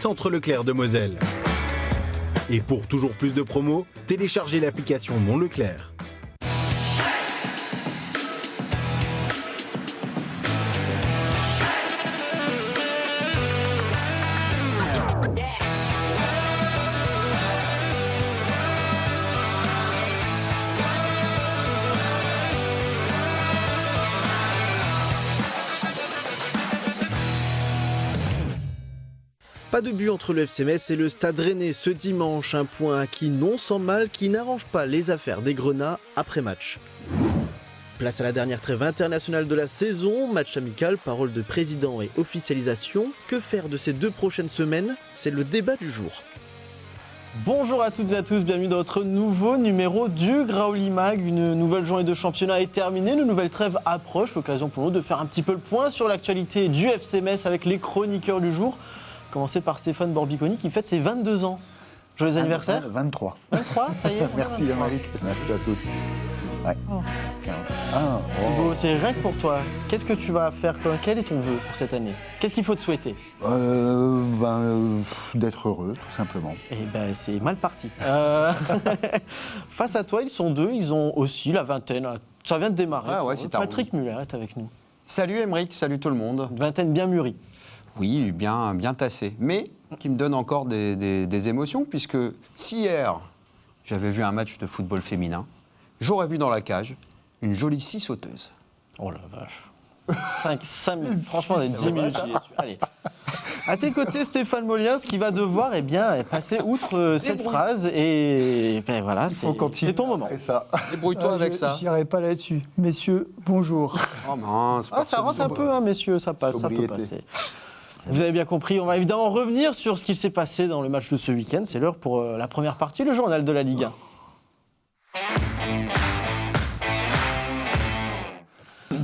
Centre Leclerc de Moselle. Et pour toujours plus de promos, téléchargez l'application Mon Leclerc. Pas de but entre le FC Metz et le Stade Rennais ce dimanche, un point qui non sans mal, qui n'arrange pas les affaires des Grenats après match. Place à la dernière trêve internationale de la saison, match amical, parole de président et officialisation. Que faire de ces 2 prochaines semaines? C'est le débat du jour. Bonjour à toutes et à tous, bienvenue dans notre nouveau numéro du Graouli Mag. Une nouvelle journée de championnat est terminée, une nouvelle trêve approche, l'occasion pour nous de faire un petit peu le point sur l'actualité du FC Metz avec les chroniqueurs du jour. Commencer par Stéphane Borbiconi qui fête ses 22 ans. Joyeux anniversaire. 23. 23, ça y est. Merci Amérique, merci à tous. Ouais. C'est rien que pour toi. Qu'est-ce que tu vas faire? Quel est ton vœu pour cette année? Qu'est-ce qu'il faut te souhaiter? D'être heureux, tout simplement. Eh ben, c'est mal parti. Face à toi, ils sont 2, ils ont aussi la vingtaine. Ça vient de démarrer. Ah ouais, Patrick Muller est avec nous. Salut Émeric, salut tout le monde. Une vingtaine bien mûrie. Oui, bien tassé, mais qui me donne encore des émotions, puisque si hier, j'avais vu un match de football féminin, j'aurais vu dans la cage une jolie 6 sauteuses. Oh la vache. 5 minutes, franchement, on est 10 minutes. Allez. À tes côtés, Stéphane Moliens, qui va devoir passer outre cette phrase. Et voilà, c'est ton moment. Débrouille-toi avec ça. Je n'irai pas là-dessus. Messieurs, bonjour. Oh mince, ça rentre un peu, messieurs, ça passe, Sobriété. ça peut passer. Vous avez bien compris, on va évidemment revenir sur ce qui s'est passé dans le match de ce week-end. C'est l'heure pour la première partie, le journal de la Ligue 1.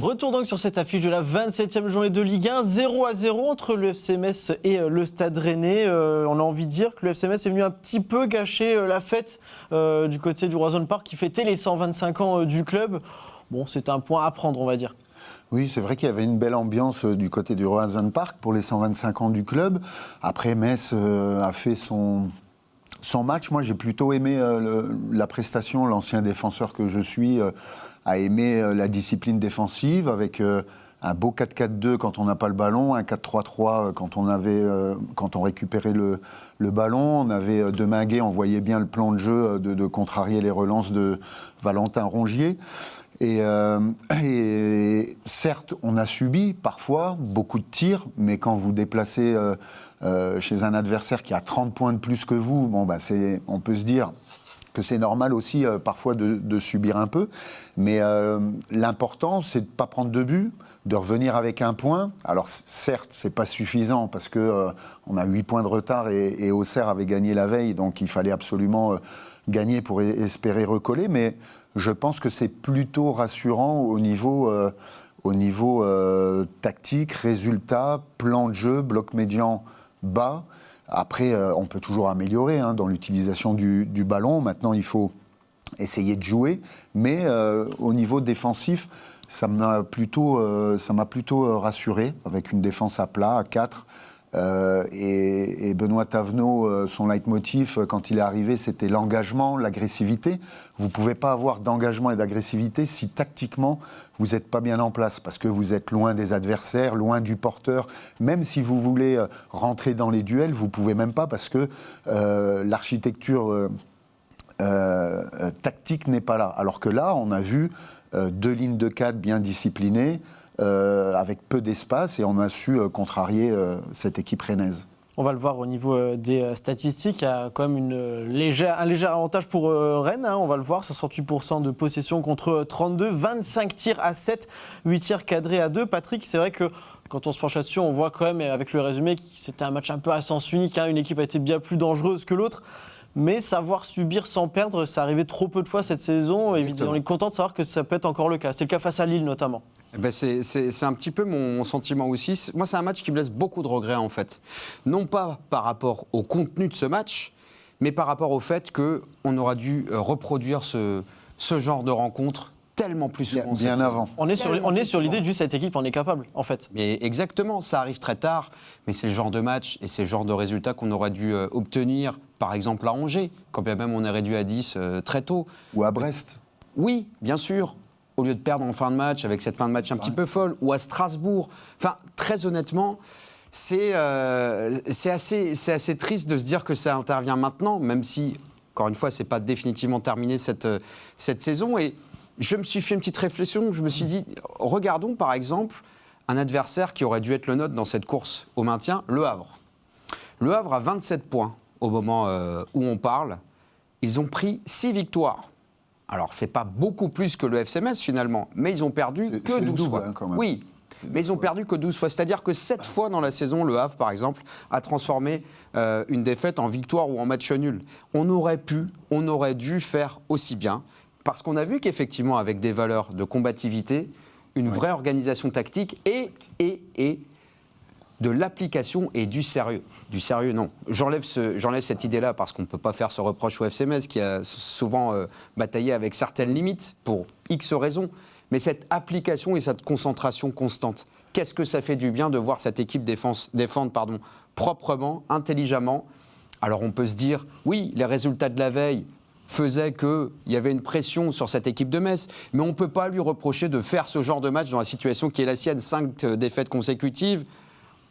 Retour donc sur cette affiche de la 27e journée de Ligue 1, 0-0 entre le FC Metz et le Stade Rennais. On a envie de dire que le FC Metz est venu un petit peu gâcher la fête du côté du Roazhon Park qui fêtait les 125 ans du club. Bon, c'est un point à prendre, on va dire. Oui, c'est vrai qu'il y avait une belle ambiance du côté du Roazhon Park pour les 125 ans du club. Après, Metz a fait son match. Moi, j'ai plutôt aimé la prestation. L'ancien défenseur que je suis a aimé la discipline défensive avec un beau 4-4-2 quand on n'a pas le ballon, un 4-3-3 quand on récupérait le ballon. On avait Deminguet, on voyait bien le plan de jeu de contrarier les relances de Valentin Rongier. Et certes, on a subi parfois beaucoup de tirs, mais quand vous déplacez chez un adversaire qui a 30 points de plus que vous, on peut se dire que c'est normal aussi parfois de subir un peu. Mais l'important, c'est de ne pas prendre de but, de revenir avec un point. Alors certes, c'est pas suffisant parce que on a 8 points de retard et Auxerre avait gagné la veille, donc il fallait absolument gagner pour espérer recoller. Mais je pense que c'est plutôt rassurant au niveau tactique, résultat, plan de jeu, bloc médian bas. Après, on peut toujours améliorer dans l'utilisation du ballon. Maintenant, il faut essayer de jouer. Mais au niveau défensif, ça m'a plutôt rassuré, avec une défense à plat, à 4. Et Benoît Thavenot, son leitmotiv, quand il est arrivé, c'était l'engagement, l'agressivité. Vous ne pouvez pas avoir d'engagement et d'agressivité si tactiquement, vous n'êtes pas bien en place, parce que vous êtes loin des adversaires, loin du porteur. Même si vous voulez rentrer dans les duels, vous ne pouvez même pas, parce que l'architecture tactique n'est pas là. Alors que là, on a vu 2 lignes de 4 bien disciplinées, avec peu d'espace, et on a su contrarier cette équipe rennaise. On va le voir au niveau des statistiques, il y a quand même un léger avantage pour Rennes, on va le voir, 68% de possession contre 32, 25 tirs à 7, 8 tirs cadrés à 2. Patrick, c'est vrai que quand on se penche là-dessus, on voit quand même avec le résumé que c'était un match un peu à sens unique, une équipe a été bien plus dangereuse que l'autre. Mais savoir subir sans perdre, ça arrivait trop peu de fois cette saison. Évidemment, on est content de savoir que ça peut être encore le cas. C'est le cas face à Lille notamment. C'est un petit peu mon sentiment aussi. Moi, c'est un match qui me laisse beaucoup de regrets en fait. Non pas par rapport au contenu de ce match, mais par rapport au fait qu'on aura dû reproduire ce genre de rencontre tellement plus souvent. Bien avant. On est sur l'idée de cette équipe en est capable, en fait. Mais exactement, ça arrive très tard, mais c'est le genre de match et c'est le genre de résultat qu'on aurait dû obtenir, par exemple à Angers, quand bien même on est réduit à 10 très tôt. Ou à Brest. Oui, bien sûr, au lieu de perdre en fin de match, avec cette fin de match un petit peu folle, ou à Strasbourg. Enfin, très honnêtement, c'est assez triste de se dire que ça intervient maintenant, même si, encore une fois, c'est pas définitivement terminé cette saison. Et je me suis fait une petite réflexion, je me suis dit, regardons par exemple un adversaire qui aurait dû être le nôtre dans cette course au maintien, Le Havre. Le Havre a 27 points au moment où on parle. Ils ont pris 6 victoires. Alors, c'est pas beaucoup plus que le FC Metz finalement, mais ils ont perdu que 12 fois. Hein, quand même. Oui, mais ils ont perdu que 12 fois. C'est-à-dire que 7 fois dans la saison, Le Havre, par exemple, a transformé une défaite en victoire ou en match nul. On aurait dû faire aussi bien. Parce qu'on a vu qu'effectivement, avec des valeurs de combativité, une vraie organisation tactique et de l'application et du sérieux. Du sérieux, non. J'enlève cette idée-là parce qu'on ne peut pas faire ce reproche au FC Metz qui a souvent bataillé avec certaines limites pour X raisons. Mais cette application et cette concentration constante, qu'est-ce que ça fait du bien de voir cette équipe défendre proprement, intelligemment. Alors on peut se dire, oui, les résultats de la veille faisait qu'il y avait une pression sur cette équipe de Metz, mais on ne peut pas lui reprocher de faire ce genre de match dans la situation qui est la sienne, 5 défaites consécutives.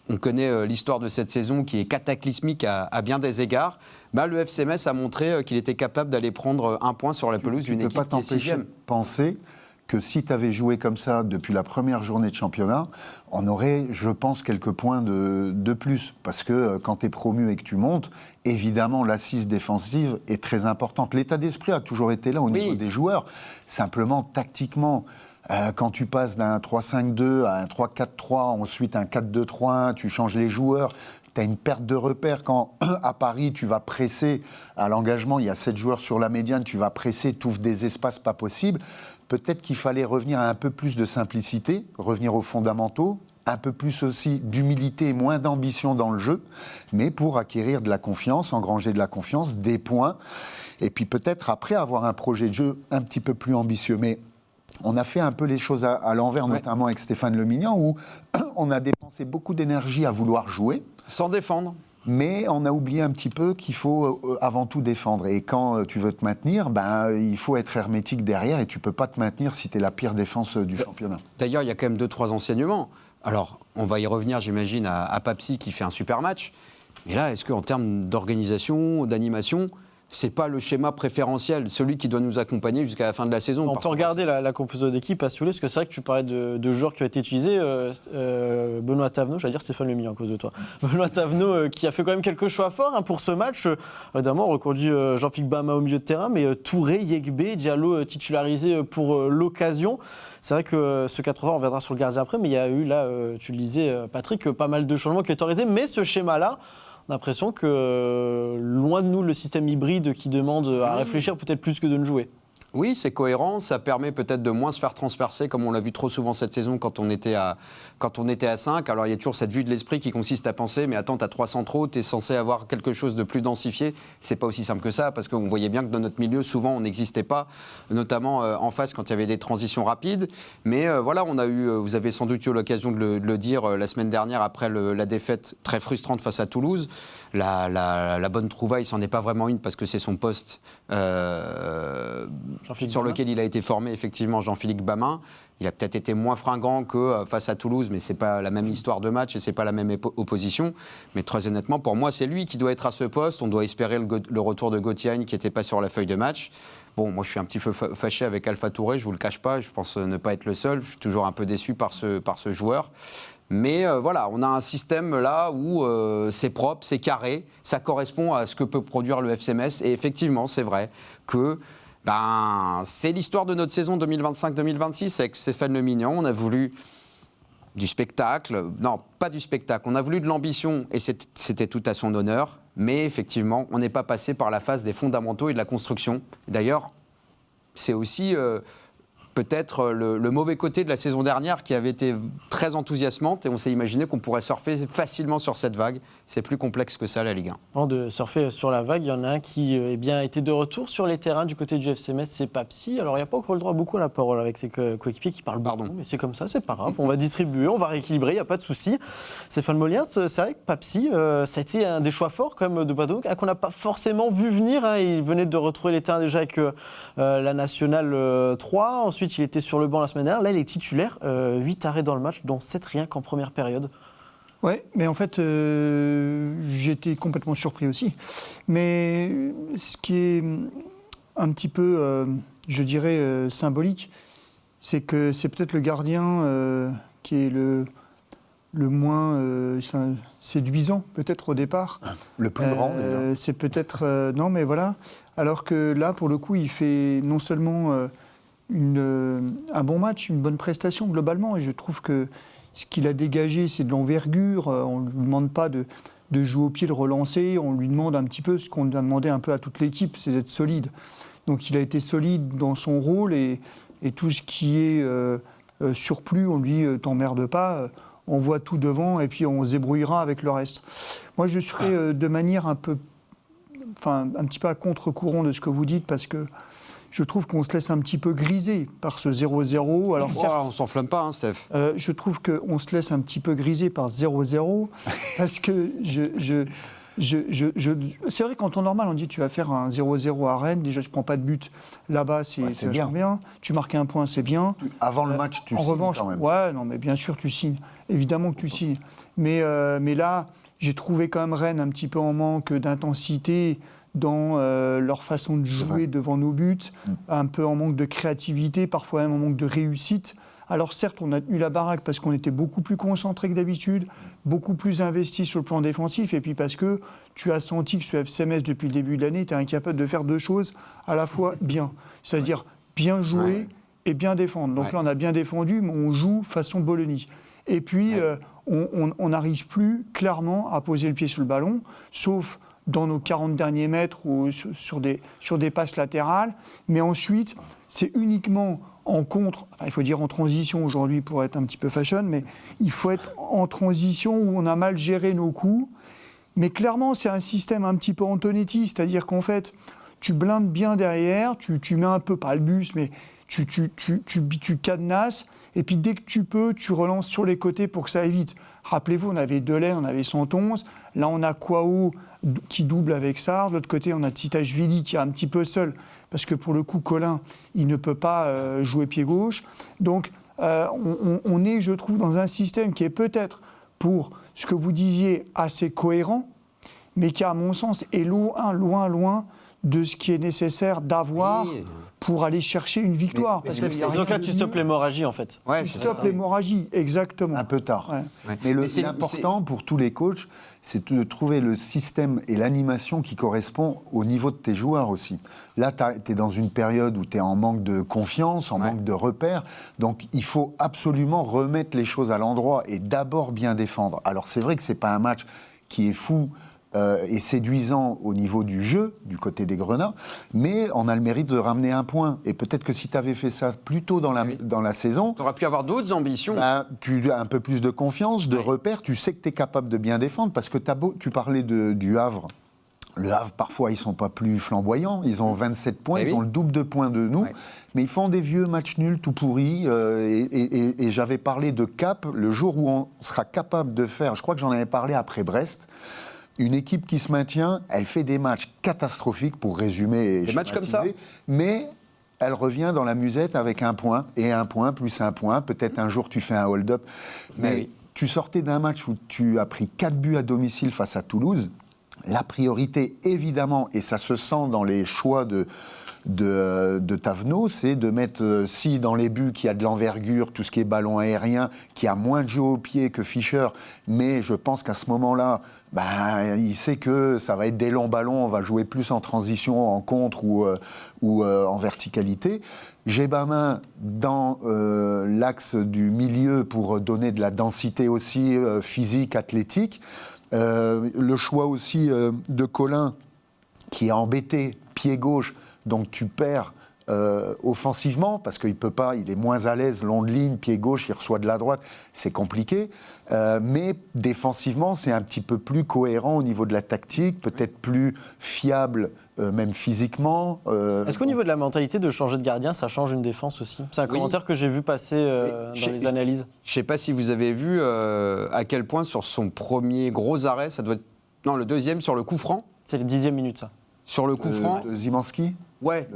On connaît l'histoire de cette saison qui est cataclysmique à bien des égards. Le FC Metz a montré qu'il était capable d'aller prendre un point sur la pelouse d'une équipe qui est 6e. Tu ne peux pas t'empêcher de penser que si tu avais joué comme ça depuis la première journée de championnat, on aurait, je pense, quelques points de plus. Parce que quand tu es promu et que tu montes, évidemment, l'assise défensive est très importante. L'état d'esprit a toujours été là au niveau des joueurs. Simplement, tactiquement, quand tu passes d'un 3-5-2 à un 3-4-3, ensuite un 4-2-3-1, tu changes les joueurs, tu as une perte de repère. Quand à Paris, tu vas presser à l'engagement, il y a 7 joueurs sur la médiane, tu vas presser, tu ouvres des espaces pas possibles. Peut-être qu'il fallait revenir à un peu plus de simplicité, revenir aux fondamentaux, un peu plus aussi d'humilité et moins d'ambition dans le jeu, mais pour acquérir de la confiance, engranger de la confiance, des points, et puis peut-être après avoir un projet de jeu un petit peu plus ambitieux. Mais on a fait un peu les choses à l'envers, notamment avec Stéphane Le Mignan, où on a dépensé beaucoup d'énergie à vouloir jouer. Sans défendre. Mais on a oublié un petit peu qu'il faut avant tout défendre. Et quand tu veux te maintenir, il faut être hermétique derrière et tu ne peux pas te maintenir si tu es la pire défense du championnat. D'ailleurs, il y a quand même 2-3 enseignements. Alors, on va y revenir, j'imagine, à Papsi qui fait un super match. Mais là, est-ce qu'en termes d'organisation, d'animation, c'est pas le schéma préférentiel, celui qui doit nous accompagner jusqu'à la fin de la saison? On peut regarder la composition d'équipe à Soulé, parce que c'est vrai que tu parlais de joueurs qui ont été utilisés. Benoît Tavenot, j'allais dire Stéphane Le Mignan à cause de toi. Benoît Tavenot qui a fait quand même quelques choix forts pour ce match. Évidemment, on reconduit Jean-Philippe Bama au milieu de terrain, mais Touré, Yekbe, Diallo titularisé pour l'occasion. C'est vrai que ce 4-3, on reviendra sur le gardien après, mais il y a eu là, tu le disais Patrick, pas mal de changements qui ont été autorisés, mais ce schéma-là, on a l'impression que, loin de nous, le système hybride qui demande à réfléchir peut-être plus que de ne jouer. Oui, c'est cohérent, ça permet peut-être de moins se faire transpercer, comme on l'a vu trop souvent cette saison quand on était à 5. Alors il y a toujours cette vue de l'esprit qui consiste à penser, mais attends, t'as 3 centraux, t'es censé avoir quelque chose de plus densifié. C'est pas aussi simple que ça, parce qu'on voyait bien que dans notre milieu, souvent, on n'existait pas, notamment en face quand il y avait des transitions rapides. Mais voilà, on a eu, vous avez sans doute eu l'occasion de le dire la semaine dernière, après la défaite très frustrante face à Toulouse. La bonne trouvaille, c'en est pas vraiment une, parce que c'est son poste sur lequel il a été formé, effectivement, Jean-Philippe Bama. Il a peut-être été moins fringant que face à Toulouse, mais c'est pas la même histoire de match et c'est pas la même opposition. Mais très honnêtement, pour moi, c'est lui qui doit être à ce poste. On doit espérer le retour de Gauthier qui n'était pas sur la feuille de match. Bon, moi, je suis un petit peu fâché avec Alpha Touré, je vous le cache pas. Je pense ne pas être le seul. Je suis toujours un peu déçu par ce joueur. Mais voilà, on a un système là où c'est propre, c'est carré, ça correspond à ce que peut produire le FC Metz. Et effectivement, c'est vrai que c'est l'histoire de notre saison 2025-2026 avec Stéphane Le Mignan. On a voulu du spectacle, non, pas du spectacle, on a voulu de l'ambition et c'était tout à son honneur. Mais effectivement, on n'est pas passé par la phase des fondamentaux et de la construction. D'ailleurs, c'est aussi peut-être le mauvais côté de la saison dernière qui avait été très enthousiasmante et on s'est imaginé qu'on pourrait surfer facilement sur cette vague. C'est plus complexe que ça, la Ligue 1. Avant de surfer sur la vague, il y en a un qui a été de retour sur les terrains du côté du FC Metz, c'est Papsi. Alors il n'y a pas encore le droit beaucoup à la parole avec ses coéquipiers qui parlent beaucoup, mais c'est comme ça, c'est pas grave. On va distribuer, on va rééquilibrer, il n'y a pas de souci. Stéphane Molien, c'est vrai que Papsi, ça a été un des choix forts quand même de Bordeaux, qu'on n'a pas forcément vu venir. Hein. Il venait de retrouver les terrains déjà avec la Nationale 3. Ensuite, il était sur le banc la semaine dernière. Là, il est titulaire. 8 arrêts dans le match, dont 7 rien qu'en première période. Ouais, mais en fait, j'étais complètement surpris aussi. Mais ce qui est un petit peu, je dirais, symbolique, c'est que c'est peut-être le gardien qui est le moins séduisant, peut-être au départ. Le plus grand, déjà. C'est peut-être... non, mais voilà. Alors que là, pour le coup, il fait non seulement un bon match, une bonne prestation globalement, et je trouve que ce qu'il a dégagé, c'est de l'envergure. On ne lui demande pas de jouer au pied, de relancer. On lui demande un petit peu ce qu'on a demandé un peu à toute l'équipe, c'est d'être solide. Donc il a été solide dans son rôle et tout ce qui est surplus, on lui t'emmerde pas. On voit tout devant et puis on se débrouillera avec le reste. Moi, je serais de manière un petit peu à contre-courant de ce que vous dites parce que je trouve qu'on se laisse un petit peu griser par ce 0-0. Alors, certes, on s'enflamme pas, hein, Steph. je trouve qu'on se laisse un petit peu griser par 0-0 parce que c'est vrai qu'en temps normal, on dit tu vas faire un 0-0 à Rennes, déjà tu ne prends pas de but. Là-bas, c'est bien. Tu marques un point, c'est bien. Avant le match, tu signes revanche, quand même. Ouais, non, mais bien sûr, tu signes. Évidemment que tu signes. Mais là, j'ai trouvé quand même Rennes un petit peu en manque d'intensité dans leur façon de jouer devant nos buts, un peu en manque de créativité, parfois même en manque de réussite. Alors certes, on a tenu la baraque parce qu'on était beaucoup plus concentré que d'habitude, beaucoup plus investi sur le plan défensif, et puis parce que tu as senti que ce FC Metz, depuis le début de l'année, était incapable de faire deux choses à la fois bien. C'est-à-dire bien jouer et bien défendre. Donc là, on a bien défendu, mais on joue façon Bologna. Et puis, on n'arrive plus clairement à poser le pied sur le ballon, sauf dans nos 40 derniers mètres ou sur des passes latérales. Mais ensuite, c'est uniquement en contre, il faut dire en transition aujourd'hui pour être un petit peu fashion, mais il faut être en transition où on a mal géré nos coups. Mais clairement, c'est un système un petit peu Antonetti, c'est-à-dire qu'en fait, tu blindes bien derrière, tu mets un peu, pas le bus, mais tu cadenasses, et puis dès que tu peux, tu relances sur les côtés pour que ça aille vite. Rappelez-vous, on avait Delaine, on avait 111, là on a Kouao qui double avec Sarr, de l'autre côté on a Titashvili qui est un petit peu seul, parce que pour le coup, Colin, il ne peut pas jouer pied gauche. Donc on est, je trouve, dans un système qui est peut-être, pour ce que vous disiez, assez cohérent, mais qui, à mon sens, est loin de ce qui est nécessaire d'avoir pour aller chercher une victoire. Donc là, tu stoppes l'hémorragie, en fait. Ouais, tu stoppes l'hémorragie, exactement. Un peu tard. Ouais. Mais l'important pour tous les coachs, c'est de trouver le système et l'animation qui correspond au niveau de tes joueurs aussi. Là, tu es dans une période où tu es en manque de confiance, en manque de repères. Donc, il faut absolument remettre les choses à l'endroit et d'abord bien défendre. Alors, c'est vrai que ce n'est pas un match qui est fou et séduisant au niveau du jeu, du côté des Grenats, mais on a le mérite de ramener un point. Et peut-être que si tu avais fait ça plus tôt dans la saison... Tu aurais pu avoir d'autres ambitions. Tu as un peu plus de confiance, de repères, tu sais que tu es capable de bien défendre, parce que tu parlais du Havre. Le Havre, parfois, ils ne sont pas plus flamboyants. Ils ont 27 points, ils ont le double de points de nous. Mais ils font des vieux matchs nuls tout pourris. Et j'avais parlé de cap, le jour où on sera capable de faire, je crois que j'en avais parlé après Brest, une équipe qui se maintient, elle fait des matchs catastrophiques, pour résumer. Des matchs comme ça. Mais elle revient dans la musette avec un point, et un point, plus un point. Peut-être un jour tu fais un hold-up. Mais tu sortais d'un match où tu as pris 4 buts à domicile face à Toulouse. La priorité, évidemment, et ça se sent dans les choix de Tavenot, c'est de mettre, si dans les buts qui a de l'envergure, tout ce qui est ballon aérien, qui a moins de jeu au pied que Fischer, mais je pense qu'à ce moment-là, il sait que ça va être des longs ballons, on va jouer plus en transition, en contre ou en verticalité. Gébamin dans l'axe du milieu pour donner de la densité aussi physique, athlétique. Le choix aussi de Colin, qui est embêté, pied gauche, donc tu perds offensivement, parce qu'il peut pas, il est moins à l'aise, long de ligne, pied gauche, il reçoit de la droite, c'est compliqué. Mais défensivement, c'est un petit peu plus cohérent au niveau de la tactique, peut-être plus fiable, même physiquement. Est-ce qu'au niveau de la mentalité de changer de gardien, ça change une défense aussi? C'est un commentaire que j'ai vu passer dans les analyses. Je ne sais pas si vous avez vu à quel point sur son premier gros arrêt, ça doit être... Non, le deuxième sur le coup franc. C'est les 10e minute, ça. Sur le coup franc. De Szymanski. Ouais,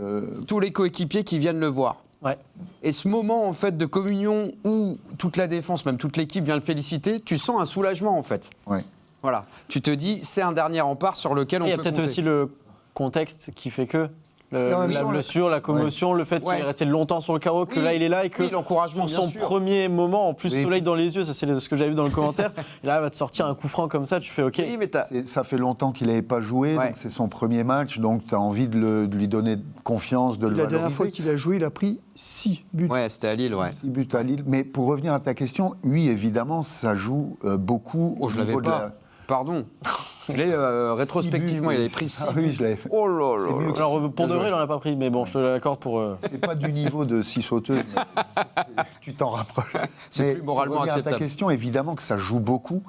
tous les coéquipiers qui viennent le voir. Ouais. Et ce moment en fait de communion où toute la défense, même toute l'équipe vient le féliciter, tu sens un soulagement en fait. Ouais. Voilà, tu te dis c'est un dernier rempart sur lequel on peut Il y a peut-être compter. aussi le contexte qui fait que Et en même la temps, blessure, la commotion, le fait qu'il est resté longtemps sur le carreau, que Oui, là il est là et que oui, l'encouragement, sur son bien sûr. premier moment, en plus Oui. soleil dans les yeux, ça c'est ce que j'avais vu dans le commentaire, et là il va te sortir un coup franc comme ça, tu fais ok. Oui, mais t'as- Ça fait longtemps qu'il n'avait pas joué, Ouais. donc c'est son premier match, donc tu as envie de lui donner confiance, de le La dernière fois valoriser. qu'il a joué, il a pris 6 buts. Ouais, c'était à Lille, ouais. 6 buts à Lille. Mais pour revenir à ta question, oui, évidemment, ça joue beaucoup Oh, au je l'avais niveau de pas. la... Pardon. Je l'ai rétrospectivement, il avait pris 6. Ah oui, je l'avais. Oh là C'est là mieux là. que- Alors pour de vrai il en a pas pris, mais bon je te l'accorde pour... C'est pas du niveau de 6 sauteuses, mais tu t'en rapproches. C'est Mais plus moralement pour revenir à ta acceptable. question, évidemment que ça joue beaucoup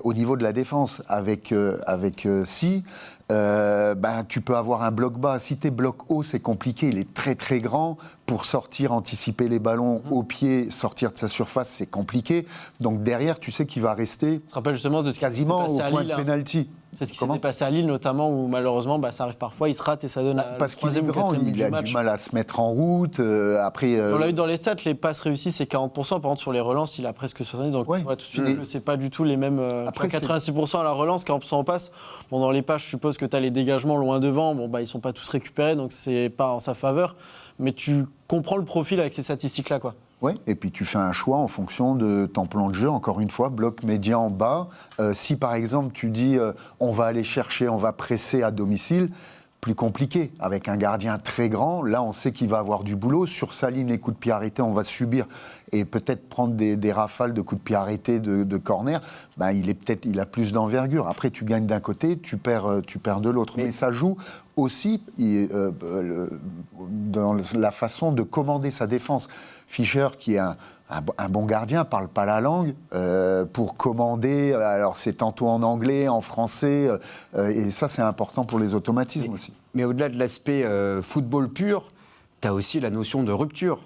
au niveau de la défense. Avec Si, tu peux avoir un bloc bas. Si t'es bloc haut, c'est compliqué. Il est très très grand. Pour sortir, anticiper les ballons au pied, sortir de sa surface, c'est compliqué. Donc derrière, tu sais qu'il va rester Je te rappelle justement de ce qui s'était quasiment passé au à point Lille. de Hein. pénalty. C'est ce qui Comment s'était passé à Lille notamment où malheureusement ça arrive parfois, il se rate et ça donne Parce le qu'il est troisième ou grand, quatrième but il a du match. du mal à se mettre en route. Après, On l'a eu dans les stats, les passes réussies c'est 40%, par contre sur les relances il a presque 70%, donc Ouais. tu vois tout de suite Mais- que c'est pas du tout les mêmes... Après, tu vois, 86% à la relance, 40% en passe. Bon dans les passes je suppose que tu as les dégagements loin devant, bon ils sont pas tous récupérés donc c'est pas en sa faveur, mais tu comprends le profil avec ces statistiques là quoi. ouais, et puis tu fais un choix en fonction de ton plan de jeu, encore une fois, bloc médian bas. Si par exemple tu dis on va aller chercher, on va presser à domicile, plus compliqué. Avec un gardien très grand, là on sait qu'il va avoir du boulot. Sur sa ligne, les coups de pied arrêtés, on va subir et peut-être prendre des rafales de coups de pied arrêtés de corner. Il a plus d'envergure. Après tu gagnes d'un côté, tu perds de l'autre. Mais ça joue aussi dans la façon de commander sa défense. Fischer, qui est un bon gardien, parle pas la langue, pour commander, alors c'est tantôt en anglais, en français, et ça c'est important pour les automatismes aussi. Mais au-delà de l'aspect football pur, tu as aussi la notion de rupture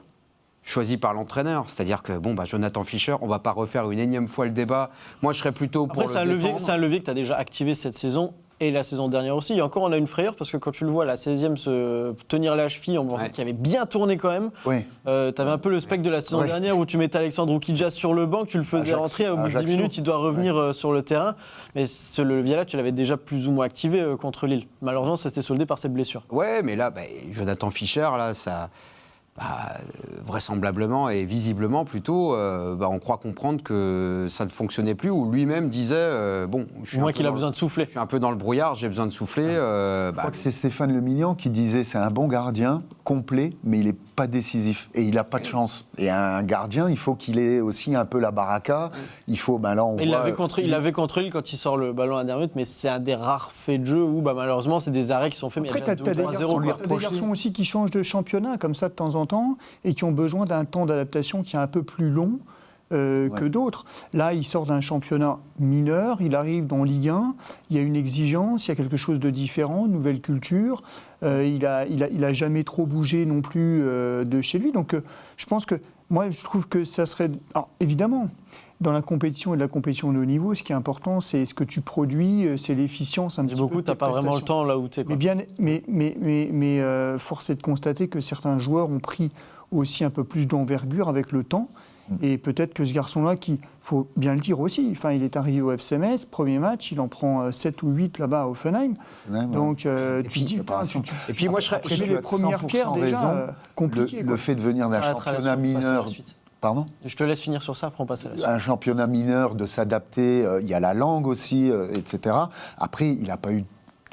choisie par l'entraîneur. C'est-à-dire que, Jonathan Fischer, on ne va pas refaire une énième fois le débat. Moi, je serais plutôt pour Après, le c'est défendre. un levier que tu as déjà activé cette saison et la saison dernière aussi. Et encore, on a une frayeur parce que quand tu le vois à la 16e se tenir la cheville, on pensait qu'il avait bien tourné quand même. Oui. Tu avais un peu le spectre de la saison dernière où tu mettais Alexandre Oukidja sur le banc, tu le faisais rentrer, au bout de 10 minutes, il doit revenir sur le terrain. Mais ce levier-là, tu l'avais déjà plus ou moins activé contre Lille. Malheureusement, ça s'était soldé par cette blessure. Ouais, mais là, Jonathan Fischer, là, ça... vraisemblablement et visiblement plutôt, on croit comprendre que ça ne fonctionnait plus, ou lui-même disait je suis Au moins un peu qu'il a dans besoin de souffler. Je suis un peu dans le brouillard, j'ai besoin de souffler. Je crois que c'est Stéphane Le Million qui disait c'est un bon gardien, complet, mais il n'est pas décisif et il n'a pas de chance. Et un gardien, il faut qu'il ait aussi un peu la baraka. Il faut, là on Il voit... l'avait contre Lille quand il sort le ballon à la dernière minute, mais c'est un des rares faits de jeu où malheureusement c'est des arrêts qui sont faits. Mais Après, tu as des garçons aussi qui changent de championnat comme ça de temps en temps et qui ont besoin d'un temps d'adaptation qui est un peu plus long que d'autres. Là, il sort d'un championnat mineur, il arrive dans Ligue 1, il y a une exigence, il y a quelque chose de différent, une nouvelle culture. Il a jamais trop bougé non plus de chez lui. Donc, je pense que moi, je trouve que ça serait... Alors, évidemment, dans la compétition et de la compétition de haut niveau, ce qui est important, c'est ce que tu produis, c'est l'efficience un petit peu. Beaucoup, tu n'as pas vraiment le temps là où tu es. Mais force est de constater que certains joueurs ont pris aussi un peu plus d'envergure avec le temps. Et peut-être que ce garçon-là, il faut bien le dire aussi, il est arrivé au FC Metz, premier match, il en prend 7 ou 8 là-bas à Offenheim. Donc, tu dis, et puis moi, je serais... Après, les premières pierres, déjà, compliquées. Le fait de venir d'un championnat mineur... Pardon ? Je te laisse finir sur ça, après on passe à la suite. Un championnat mineur, de s'adapter, il y a la langue aussi, etc. Après, il n'a pas eu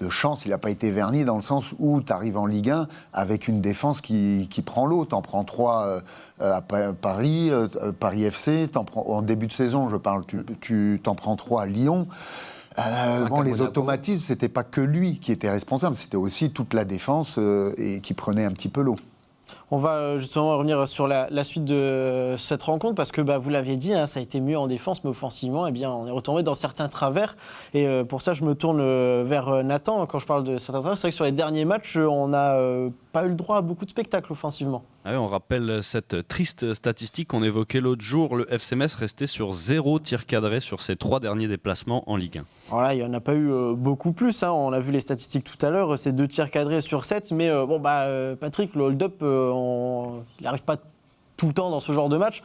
de chance, il n'a pas été verni dans le sens où tu arrives en Ligue 1 avec une défense qui prend l'eau. Tu en prends 3 à Paris FC, en début de saison, je parle, tu t'en prends 3 à Lyon. Monaco. automatismes, c'était pas que lui qui était responsable, c'était aussi toute la défense et qui prenait un petit peu l'eau. On va justement revenir sur la suite de cette rencontre parce que vous l'aviez dit, ça a été mieux en défense, mais offensivement, on est retombé dans certains travers. Et pour ça, je me tourne vers Nathan quand je parle de certains travers. C'est vrai que sur les derniers matchs, on n'a pas eu le droit à beaucoup de spectacles offensivement. Ah oui, on rappelle cette triste statistique qu'on évoquait l'autre jour. Le FC Metz restait sur 0 tir cadré sur ses 3 derniers déplacements en Ligue 1. Voilà, il n'y en a pas eu beaucoup plus. On a vu les statistiques tout à l'heure, c'est 2 tirs cadrés sur 7. Mais Patrick, le hold-up, il n'arrive pas tout le temps dans ce genre de match.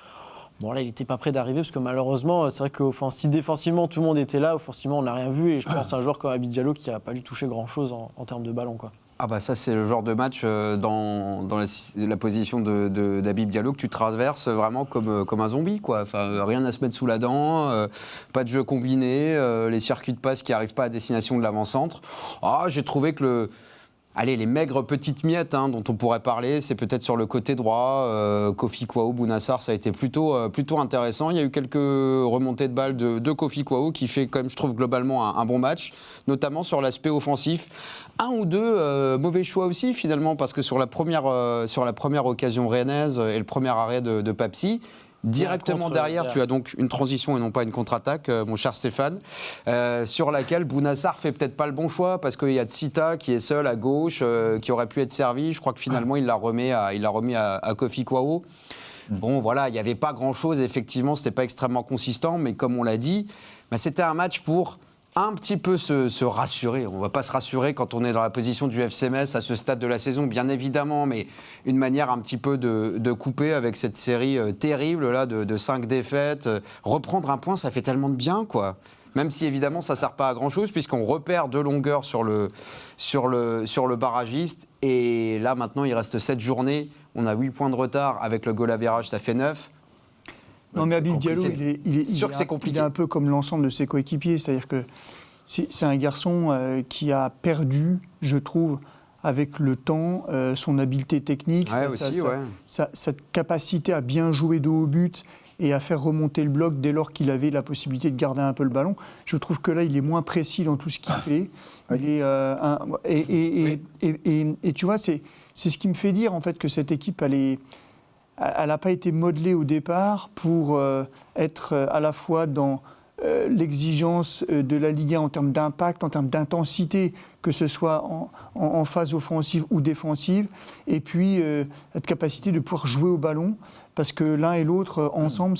Bon, là, il n'était pas prêt d'arriver parce que malheureusement, c'est vrai que si défensivement tout le monde était là, offensivement, on n'a rien vu. Et je pense à un joueur comme Habib Diallo qui n'a pas dû toucher grand-chose en termes de ballon, quoi. Ah bah ça c'est le genre de match dans la position d'Habib Diallo que tu traverses vraiment comme un zombie quoi. Enfin, rien à se mettre sous la dent, pas de jeu combiné, les circuits de passe qui n'arrivent pas à destination de l'avant-centre. J'ai trouvé que les maigres petites miettes dont on pourrait parler, c'est peut-être sur le côté droit. Kofi Kouao, Bounassar, ça a été plutôt intéressant. Il y a eu quelques remontées de balles de Kofi Kouao qui fait quand même, je trouve, globalement un bon match, notamment sur l'aspect offensif. Un ou deux mauvais choix aussi, finalement, parce que sur la première occasion rennaise et le premier arrêt de Papsi, directement derrière, tu as donc une transition et non pas une contre-attaque, mon cher Stéphane, sur laquelle Bounassar fait peut-être pas le bon choix parce qu'il y a Tsita qui est seul à gauche, qui aurait pu être servi. Je crois que finalement il l'a remis à Kofi Kouao. Bon, voilà, il n'y avait pas grand-chose. Effectivement, c'était pas extrêmement consistant, mais comme on l'a dit, c'était un match pour un petit peu se rassurer. On ne va pas se rassurer quand on est dans la position du FC Metz à ce stade de la saison, bien évidemment, mais une manière un petit peu de couper avec cette série terrible là, de 5 défaites. Reprendre un point, ça fait tellement de bien, quoi. Même si évidemment ça ne sert pas à grand-chose, puisqu'on repère de longueur sur le barragiste. Et là, maintenant, il reste 7 journées. On a 8 points de retard. Avec le goal average, ça fait 9. Non, mais Habib Diallo, il est un peu comme l'ensemble de ses coéquipiers. C'est-à-dire que c'est un garçon qui a perdu, je trouve, avec le temps, son habileté technique, sa capacité à bien jouer de haut but et à faire remonter le bloc dès lors qu'il avait la possibilité de garder un peu le ballon. Je trouve que là, il est moins précis dans tout ce qu'il fait. Et tu vois, c'est ce qui me fait dire en fait que cette équipe, elle n'a pas été modelée au départ pour être à la fois dans l'exigence de la Ligue 1 en termes d'impact, en termes d'intensité, que ce soit en phase offensive ou défensive, et puis cette capacité de pouvoir jouer au ballon, parce que l'un et l'autre, ensemble,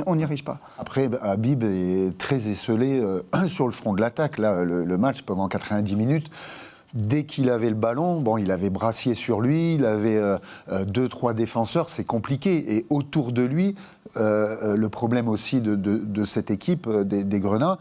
on n'y arrive pas. Après, Habib est très esselé sur le front de l'attaque. Là, le match, pendant 90 minutes, dès qu'il avait le ballon, il avait Brassier sur lui, il avait 2-3 défenseurs, c'est compliqué. Et autour de lui, le problème aussi de cette équipe des Grenats,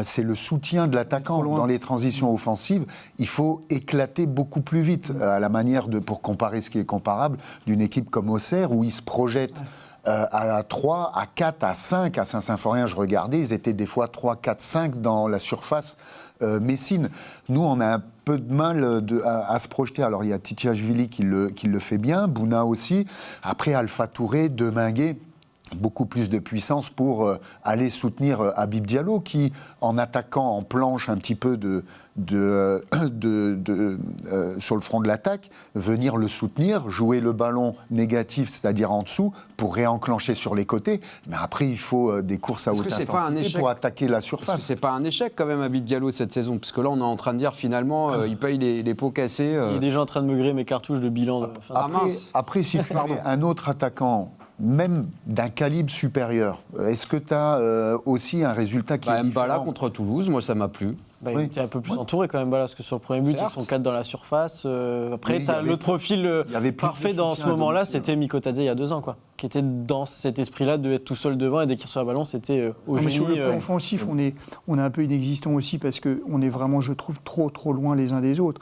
c'est le soutien de l'attaquant. Dans les transitions offensives, il faut éclater beaucoup plus vite, à la manière pour comparer ce qui est comparable, d'une équipe comme Auxerre, où il se projette à 3, à 4, à 5. À Saint-Symphorien, je regardais, ils étaient des fois 3, 4, 5 dans la surface messine. Nous, on a un peu de mal à se projeter. Alors, il y a Titiashvili qui le fait bien, Bouna aussi. Après, Alpha Touré, Deminguet, beaucoup plus de puissance pour aller soutenir Habib Diallo, qui, en attaquant en planche un petit peu sur le front de l'attaque, venir le soutenir, jouer le ballon négatif, c'est-à-dire en dessous, pour réenclencher sur les côtés. Mais après, il faut des courses à haute intensité pour attaquer la surface. Parce que c'est pas un échec quand même, Habib Diallo, cette saison, parce que là, on est en train de dire finalement, il paye les pots cassés. Il est déjà en train de me griller mes cartouches de bilan. Après, si tu as un autre attaquant, même d'un calibre supérieur, est-ce que tu as aussi un résultat qui est différent ? Mbala contre Toulouse, moi ça m'a plu. Il était un peu plus entouré quand même, parce que sur le premier but, ils sont 4 dans la surface. Après, tu as l'autre profil parfait dans ce moment-là, c'était Mikotadze il y a 2 ans, quoi, qui était dans cet esprit-là de être tout seul devant et dès qu'il reçoit le ballon, c'était au génie. Sur le plan offensif, on est un peu inexistant aussi parce qu'on est vraiment, je trouve, trop loin les uns des autres.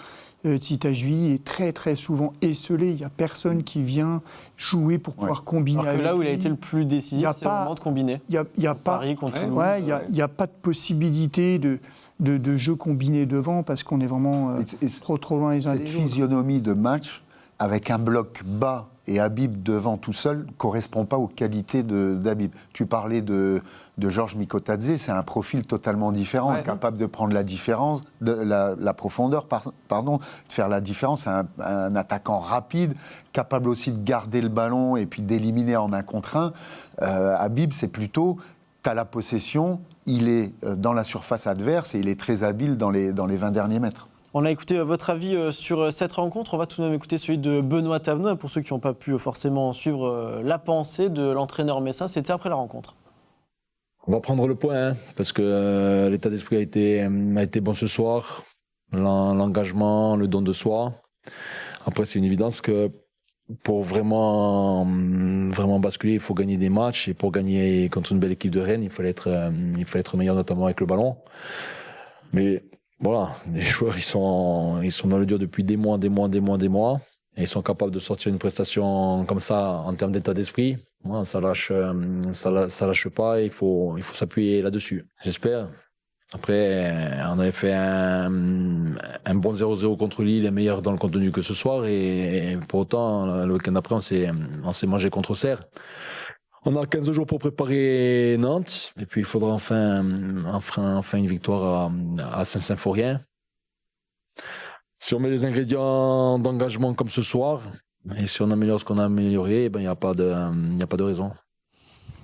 Titashvili est très très souvent esselé, il n'y a personne qui vient jouer pour pouvoir combiner. Alors que là où il a été le plus décisif, c'est le moment de combiner. Il n'y a pas de possibilité de jeu combiné devant parce qu'on est vraiment trop loin les uns des autres. Cette physionomie de match avec un bloc bas et Habib devant tout seul ne correspond pas aux qualités d'Habib. Tu parlais de Georges Mikotadze, c'est un profil totalement différent, capable de prendre la différence, la profondeur, de faire la différence. C'est un attaquant rapide, capable aussi de garder le ballon et puis d'éliminer en 1 contre 1. Habib, c'est plutôt, tu as la possession, il est dans la surface adverse et il est très habile dans les 20 derniers mètres. On a écouté votre avis sur cette rencontre. On va tout de même écouter celui de Benoît Thavenot. Pour ceux qui n'ont pas pu forcément suivre la pensée de l'entraîneur messin, c'était après la rencontre. On va prendre le point, hein, parce que l'état d'esprit a été bon ce soir. L'engagement, le don de soi. Après, c'est une évidence que pour vraiment basculer, il faut gagner des matchs. Et pour gagner contre une belle équipe de Rennes, il fallait être meilleur, notamment avec le ballon. Mais voilà, les joueurs, ils sont dans le dur depuis des mois. Et ils sont capables de sortir une prestation comme ça en termes d'état d'esprit. Voilà, ça lâche pas et il faut s'appuyer là-dessus. J'espère. Après, on avait fait un bon 0-0 contre Lille, meilleur dans le contenu que ce soir. Et pour autant, le week-end après, on s'est mangé contre Auxerre. On a 15 jours pour préparer Nantes. Et puis, il faudra enfin une victoire à Saint-Symphorien. Si on met les ingrédients d'engagement comme ce soir, et si on améliore ce qu'on a amélioré, il n'y a pas de raison.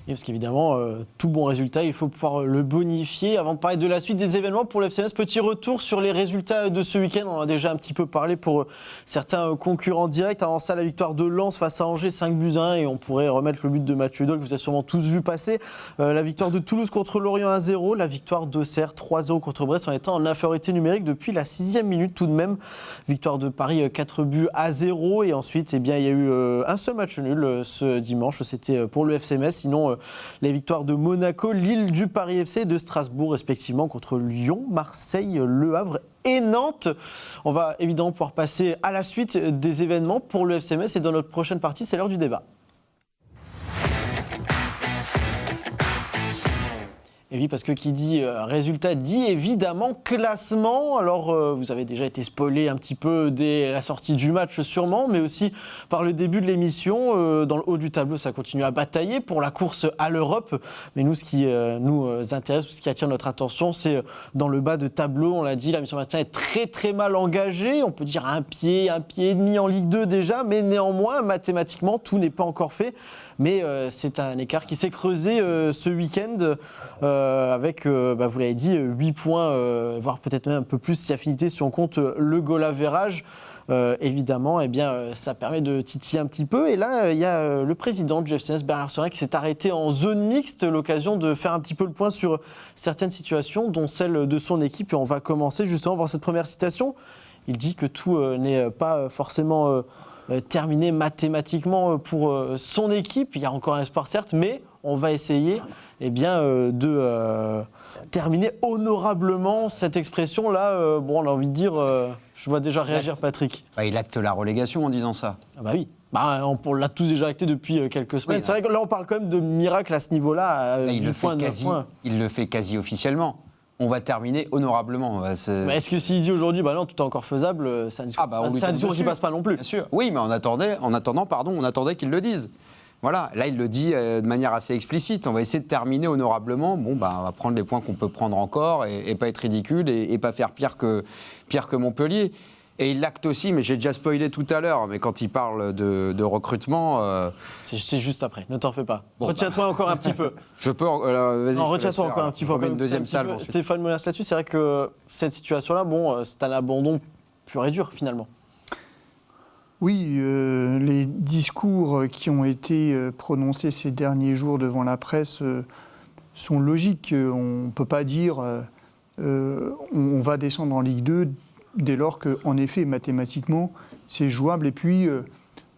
Et parce qu'évidemment, tout bon résultat, il faut pouvoir le bonifier. Avant de parler de la suite des événements pour le FCMS, petit retour sur les résultats de ce week-end. On en a déjà un petit peu parlé pour certains concurrents directs. Avant ça, la victoire de Lens face à Angers, 5-1, et on pourrait remettre le but de Mathieu Dol, que vous avez sûrement tous vu passer. La victoire de Toulouse contre Lorient 1-0, la victoire d'Auxerre 3-0 contre Brest en étant en infériorité numérique depuis la 6e minute tout de même. Victoire de Paris 4-0, et ensuite, il y a eu un seul match nul ce dimanche, c'était pour le FCMS. Sinon, les victoires de Monaco, Lille, du Paris FC et de Strasbourg respectivement contre Lyon, Marseille, Le Havre et Nantes. On va évidemment pouvoir passer à la suite des événements pour le FCMS et dans notre prochaine partie, c'est l'heure du débat. Et oui, parce que qui dit résultat dit évidemment classement. Alors, vous avez déjà été spoilé un petit peu dès la sortie du match sûrement, mais aussi par le début de l'émission. Dans le haut du tableau, ça continue à batailler pour la course à l'Europe. Mais nous, ce qui nous intéresse, ce qui attire notre attention, c'est dans le bas de tableau. On l'a dit, la mission maintien est très très mal engagée. On peut dire un pied et demi en Ligue 2 déjà, mais néanmoins, mathématiquement, tout n'est pas encore fait. Mais c'est un écart qui s'est creusé ce week-end. Avec, vous l'avez dit, 8 points, voire peut-être même un peu plus si affinité si on compte le goal average. Évidemment, ça permet de titiller un petit peu. Et là, il y a le président du FCMS, Bernard Serin, qui s'est arrêté en zone mixte, l'occasion de faire un petit peu le point sur certaines situations, dont celle de son équipe. Et on va commencer justement par cette première citation. Il dit que tout n'est pas forcément terminé mathématiquement pour son équipe. Il y a encore un espoir, certes, mais on va essayer de terminer honorablement cette expression-là. On a envie de dire, je vois déjà réagir Patrick. Il acte la relégation en disant ça. Ah bah oui, on l'a tous déjà acté depuis quelques semaines. Oui, c'est vrai que là on parle quand même de miracle à ce niveau-là. Il le fait quasi officiellement. On va terminer honorablement. Mais est-ce que s'il dit aujourd'hui, non, tout est encore faisable, c'est un discours qui passe pas non plus. Bien sûr. Oui, mais on attendait qu'il le dise. Voilà, là il le dit de manière assez explicite. On va essayer de terminer honorablement. On va prendre les points qu'on peut prendre encore et pas être ridicule et pas faire pire que Montpellier. Et il l'acte aussi, mais j'ai déjà spoilé tout à l'heure, mais quand il parle de recrutement... C'est juste après, ne t'en fais pas. Retiens-toi encore un petit peu. Je peux... vas-y. Non, retiens-toi encore un petit peu. Une deuxième salle. Stéphane Molins là-dessus, c'est vrai que cette situation-là, c'est un abandon pur et dur finalement. Oui, les discours qui ont été prononcés ces derniers jours devant la presse sont logiques. On ne peut pas dire on va descendre en Ligue 2 dès lors qu'en effet, mathématiquement, c'est jouable. Et puis,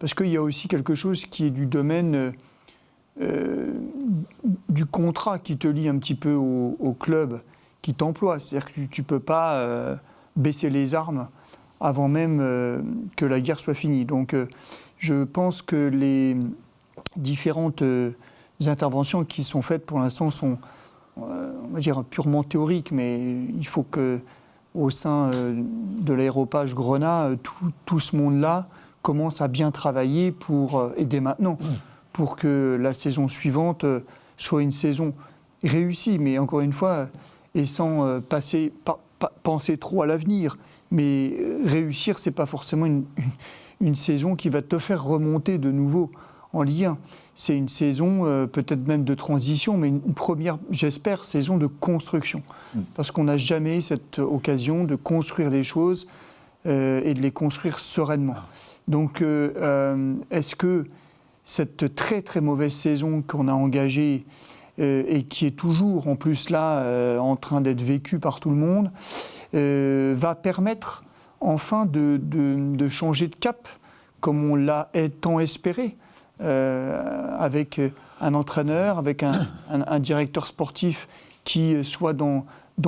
parce qu'il y a aussi quelque chose qui est du domaine du contrat qui te lie un petit peu au club qui t'emploie. C'est-à-dire que tu ne peux pas baisser les armes avant même que la guerre soit finie. Donc je pense que les différentes interventions qui sont faites pour l'instant sont, on va dire, purement théoriques, mais il faut qu'au sein de l'aéropage Grenat, tout ce monde-là commence à bien travailler et dès maintenant, pour que la saison suivante soit une saison réussie, mais encore une fois, et sans penser trop à l'avenir. Mais réussir, c'est pas forcément une saison qui va te faire remonter de nouveau en Ligue 1. C'est une saison peut-être même de transition, mais une première, j'espère, saison de construction. Parce qu'on n'a jamais cette occasion de construire les choses et de les construire sereinement. Donc, est-ce que cette très très mauvaise saison qu'on a engagée et qui est toujours en plus là en train d'être vécue par tout le monde, va permettre enfin de changer de cap, comme on l'a tant espéré, avec un entraîneur, avec un directeur sportif qui soit dans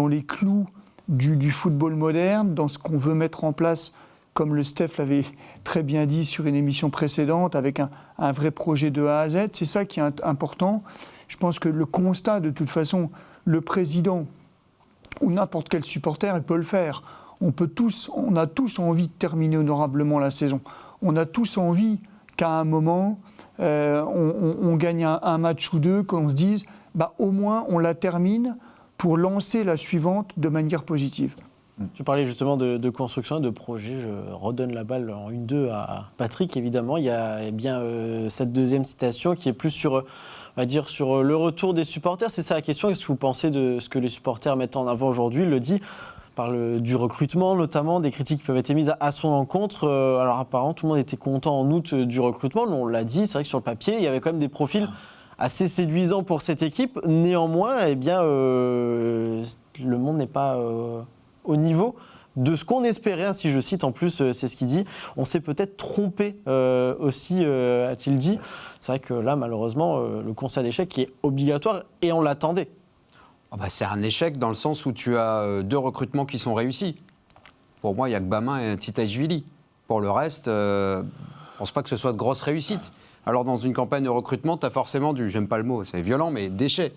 les clous du football moderne, dans ce qu'on veut mettre en place, comme le Steph l'avait très bien dit sur une émission précédente, avec un vrai projet de A à Z. C'est ça qui est important. Je pense que le constat, de toute façon, le président ou n'importe quel supporter, il peut le faire. On a tous envie de terminer honorablement la saison. On a tous envie qu'à un moment, on gagne un match ou deux, qu'on se dise, au moins on la termine pour lancer la suivante de manière positive. Tu parlais justement de construction et de projet. Je redonne la balle en 1-2 à Patrick, évidemment. Il y a bien cette deuxième citation qui est plus sur le retour des supporters. C'est ça la question. Qu'est-ce que vous pensez de ce que les supporters mettent en avant aujourd'hui ? Il le dit, parle du recrutement notamment, des critiques qui peuvent être émises à son encontre. Alors apparemment, tout le monde était content en août du recrutement. On l'a dit, c'est vrai que sur le papier, il y avait quand même des profils assez séduisants pour cette équipe. Néanmoins, le monde n'est pas au niveau de ce qu'on espérait, si je cite en plus, c'est ce qu'il dit. On s'est peut-être trompé aussi, a-t-il dit. C'est vrai que là, malheureusement, le constat d'échec qui est obligatoire et on l'attendait. C'est un échec dans le sens où tu as 2 recrutements qui sont réussis. Pour moi, il n'y a que Bamin et Titaïchvili. Pour le reste, je ne pense pas que ce soit de grosses réussites. Alors, dans une campagne de recrutement, tu as forcément j'aime pas le mot, c'est violent, mais déchets.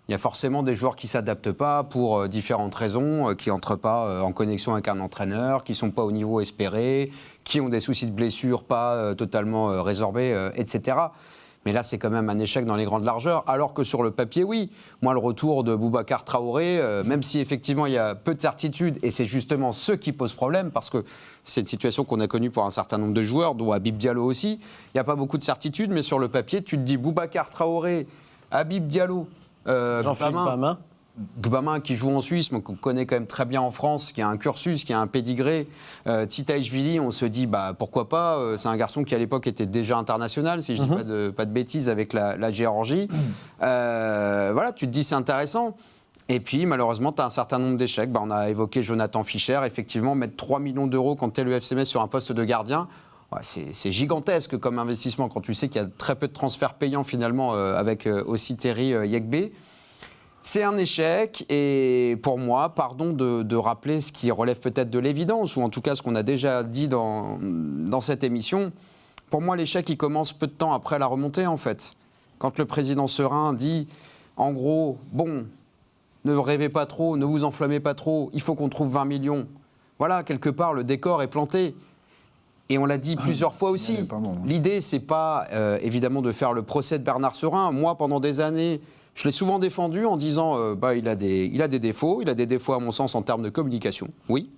Il y a forcément des joueurs qui ne s'adaptent pas pour différentes raisons, qui n'entrent pas en connexion avec un entraîneur, qui ne sont pas au niveau espéré, qui ont des soucis de blessure pas totalement résorbés, etc. Mais là, c'est quand même un échec dans les grandes largeurs, alors que sur le papier, oui. Moi, le retour de Boubacar Traoré, même si effectivement il y a peu de certitudes, et c'est justement ce qui pose problème, parce que c'est une situation qu'on a connue pour un certain nombre de joueurs, dont Habib Diallo aussi, il n'y a pas beaucoup de certitudes, mais sur le papier, tu te dis Boubacar Traoré, Habib Diallo, Jean-Philippe Bamin. Gbamin qui joue en Suisse, mais qu'on connaît quand même très bien en France, qui a un cursus, qui a un pédigré. Titaïchvili, on se dit pourquoi pas. C'est un garçon qui à l'époque était déjà international, si je dis pas de bêtises, avec la Géorgie. Voilà, tu te dis c'est intéressant. Et puis malheureusement, tu as un certain nombre d'échecs. On a évoqué Jonathan Fischer. Effectivement, mettre 3 millions d'euros quand tu es le FC Metz sur un poste de gardien, c'est gigantesque comme investissement quand tu sais qu'il y a très peu de transferts payants finalement avec aussi Terry Yekbe. C'est un échec et pour moi, pardon de rappeler ce qui relève peut-être de l'évidence ou en tout cas ce qu'on a déjà dit dans cette émission, pour moi l'échec il commence peu de temps après la remontée en fait. Quand le président Serin dit en gros, ne rêvez pas trop, ne vous enflammez pas trop, il faut qu'on trouve 20 millions. Voilà, quelque part le décor est planté. Et on l'a dit plusieurs fois aussi, l'idée c'est pas évidemment de faire le procès de Bernard Serin. Moi pendant des années, je l'ai souvent défendu en disant il a des défauts. Il a des défauts à mon sens en termes de communication, oui.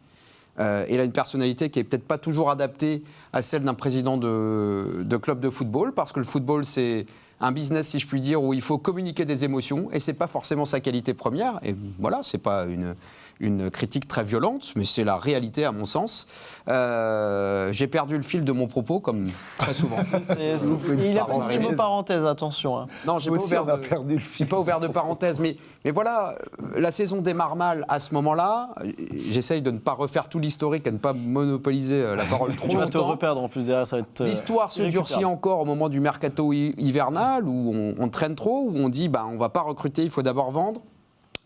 Il a une personnalité qui est peut-être pas toujours adaptée à celle d'un président de club de football, parce que le football c'est un business, si je puis dire, où il faut communiquer des émotions, et c'est pas forcément sa qualité première. Et voilà, c'est pas une critique très violente, mais c'est la réalité à mon sens. J'ai perdu le fil de mon propos, comme très souvent. Il a pris le mot parenthèse, attention. Non, j'ai perdu le fil. Pas ouvert de parenthèse, mais voilà, la saison démarre mal à ce moment-là. J'essaye de ne pas refaire tout l'historique et de ne pas monopoliser la parole trop longtemps. Tu vas te reperdre en plus derrière, ça va être... L'histoire se durcit encore au moment du mercato hivernal, où on traîne trop, où on dit on ne va pas recruter, il faut d'abord vendre.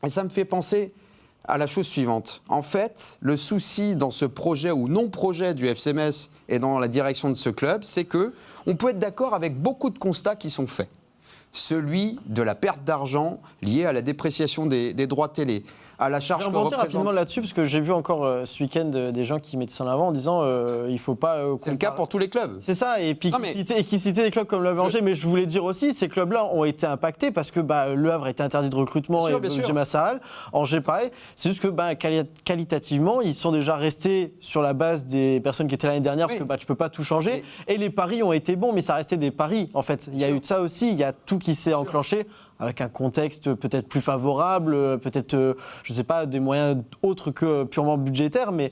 Et ça me fait penser à la chose suivante. En fait, le souci dans ce projet ou non-projet du FC Metz et dans la direction de ce club, c'est qu'on peut être d'accord avec beaucoup de constats qui sont faits. Celui de la perte d'argent liée à la dépréciation des droits télé, à la Je charge vais que rebondir rapidement représente. là-dessus, parce que j'ai vu encore ce week-end des gens qui mettaient ça en avant en disant il faut pas. C'est le cas pour tous les clubs. C'est ça, et puis Non, mais- qui citait des clubs comme le Havre et Angers, mais je voulais dire aussi, ces clubs-là ont été impactés parce que Le Havre a été interdit de recrutement Bien sûr. et Jim Assahal, Angers pareil. C'est juste que qualitativement, ils sont déjà restés sur la base des personnes qui étaient l'année dernière, Oui. parce que tu peux pas tout changer. Et les paris ont été bons, mais ça restait des paris en fait. Il y a eu de ça aussi, il y a tout qui s'est enclenché. Avec un contexte peut-être plus favorable, peut-être, je ne sais pas, des moyens autres que purement budgétaires, mais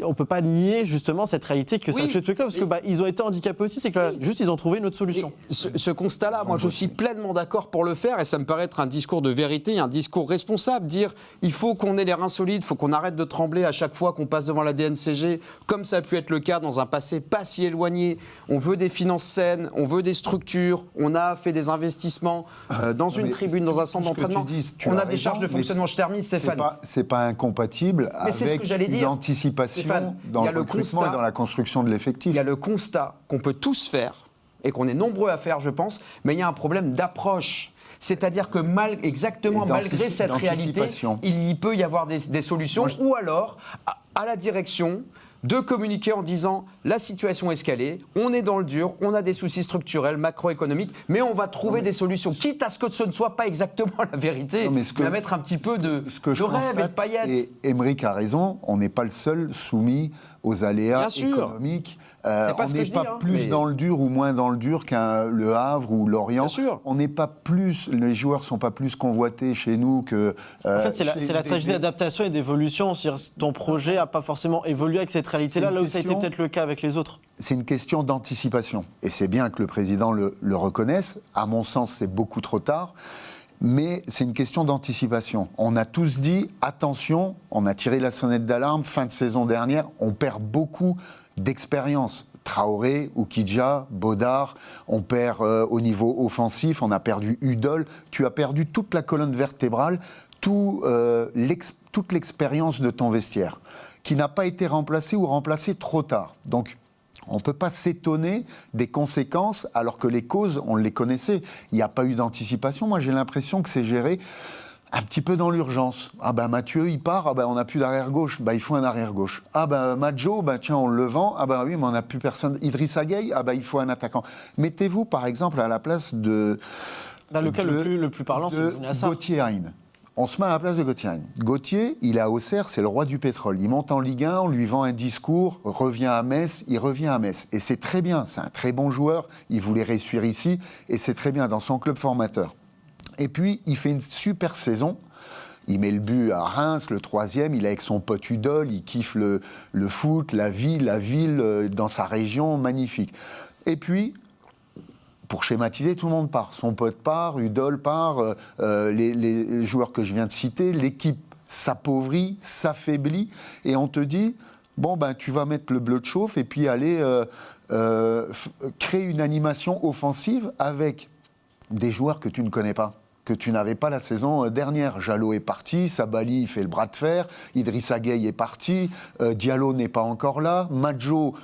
on ne peut pas nier justement cette réalité que ça a Oui, tué tous les clubs, parce que ils ont été handicapés aussi, c'est que juste ils ont trouvé une autre solution. Et ce constat-là, moi je suis pleinement d'accord pour le faire et ça me paraît être un discours de vérité, un discours responsable. Dire il faut qu'on ait les reins solides, il faut qu'on arrête de trembler à chaque fois qu'on passe devant la DNCG, comme ça a pu être le cas dans un passé pas si éloigné. On veut des finances saines, on veut des structures, on a fait des investissements dans une mais tribune, dans un centre tout ce que d'entraînement. tu dis, tu On as a des raison, charges de mais fonctionnement, je termine Stéphane. C'est pas incompatible Mais c'est ce avec que j'allais dire. l'anticipation Stéphane, dans il y a le le recrutement constat- et dans la construction de l'effectif. Il y a le constat qu'on peut tous faire et qu'on est nombreux à faire, je pense, mais il y a un problème d'approche. C'est-à-dire que exactement Et malgré cette réalité, d'anticipation. il y peut y avoir des solutions, ou alors à la direction de communiquer en disant la situation est escalée, on est dans le dur, on a des soucis structurels, macroéconomiques, mais on va trouver des solutions, quitte à ce que ce ne soit pas exactement la vérité, Non, mais mais à mettre un petit peu de rêve et de paillettes. Et Aymeric a raison, on n'est pas le seul soumis aux aléas Bien sûr. économiques. pas On ce que n'est je pas dis, hein, plus mais- dans le dur ou moins dans le dur qu'un Le Havre ou Lorient. Bien sûr. On n'est pas plus, les joueurs sont pas plus convoités chez nous que. En fait, c'est la chez stratégie des- d'adaptation et d'évolution. C'est-à-dire, ton projet n'a pas forcément évolué avec cette réalité-là, C'est une là où ça a été question- peut-être le cas avec les autres. C'est une question d'anticipation. Et c'est bien que le président le reconnaisse. À mon sens, c'est beaucoup trop tard. Mais c'est une question d'anticipation. On a tous dit, attention, on a tiré la sonnette d'alarme, fin de saison dernière, on perd beaucoup d'expérience. Traoré, Oukidja, Bodard, on perd au niveau offensif, on a perdu Udol, tu as perdu toute la colonne vertébrale, toute l'expérience de ton vestiaire, qui n'a pas été remplacée ou remplacée trop tard. Donc, on ne peut pas s'étonner des conséquences alors que les causes, on les connaissait. Il n'y a pas eu d'anticipation. Moi, j'ai l'impression que c'est géré un petit peu dans l'urgence. Ah ben Mathieu, il part, ah ben on n'a plus d'arrière-gauche, ben il faut un arrière-gauche. Ah ben Madjo, ben tiens, on le vend, ah ben oui, mais on n'a plus personne. Idrissa Gueye, ah ben il faut un attaquant. Mettez-vous par exemple à la place de... Dans le cas le plus parlant, c'est Bounassar. Gauthier Hain. On se met à la place de Gauthier Hain. Gauthier, il est à Auxerre, c'est le roi du pétrole. Il monte en Ligue 1, on lui vend un discours, revient à Metz, il revient à Metz. Et c'est très bien, c'est un très bon joueur, il voulait réussir ici, et c'est très bien dans son club formateur. Et puis, il fait une super saison. Il met le but à Reims, le 3e, il est avec son pote Udol, il kiffe le foot, la ville dans sa région, magnifique. Et puis, pour schématiser, tout le monde part. Son pote part, Udol part, les joueurs que je viens de citer, l'équipe s'appauvrit, s'affaiblit, et on te dit, bon, ben, tu vas mettre le bleu de chauffe et puis aller créer une animation offensive avec des joueurs que tu ne connais pas, que tu n'avais pas la saison dernière. Jalot est parti, Sabali fait le bras de fer, Idrissa Gueye est parti, Diallo n'est pas encore là, Madjo,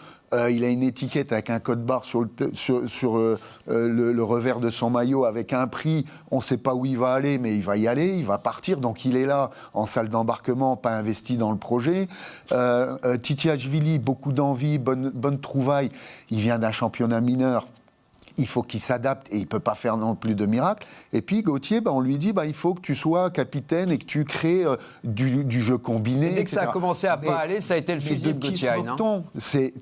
il a une étiquette avec un code barre sur le revers de son maillot avec un prix, on ne sait pas où il va aller, mais il va y aller, il va partir, donc il est là en salle d'embarquement, pas investi dans le projet. Titiashvili, beaucoup d'envie, bonne trouvaille, il vient d'un championnat mineur. Il faut qu'il s'adapte et il ne peut pas faire non plus de miracle. Et puis Gauthier, on lui dit il faut que tu sois capitaine et que tu crées du jeu combiné. Et dès que ça a etc. commencé à pas aller, ça a été le fusil de Gauthier Hain.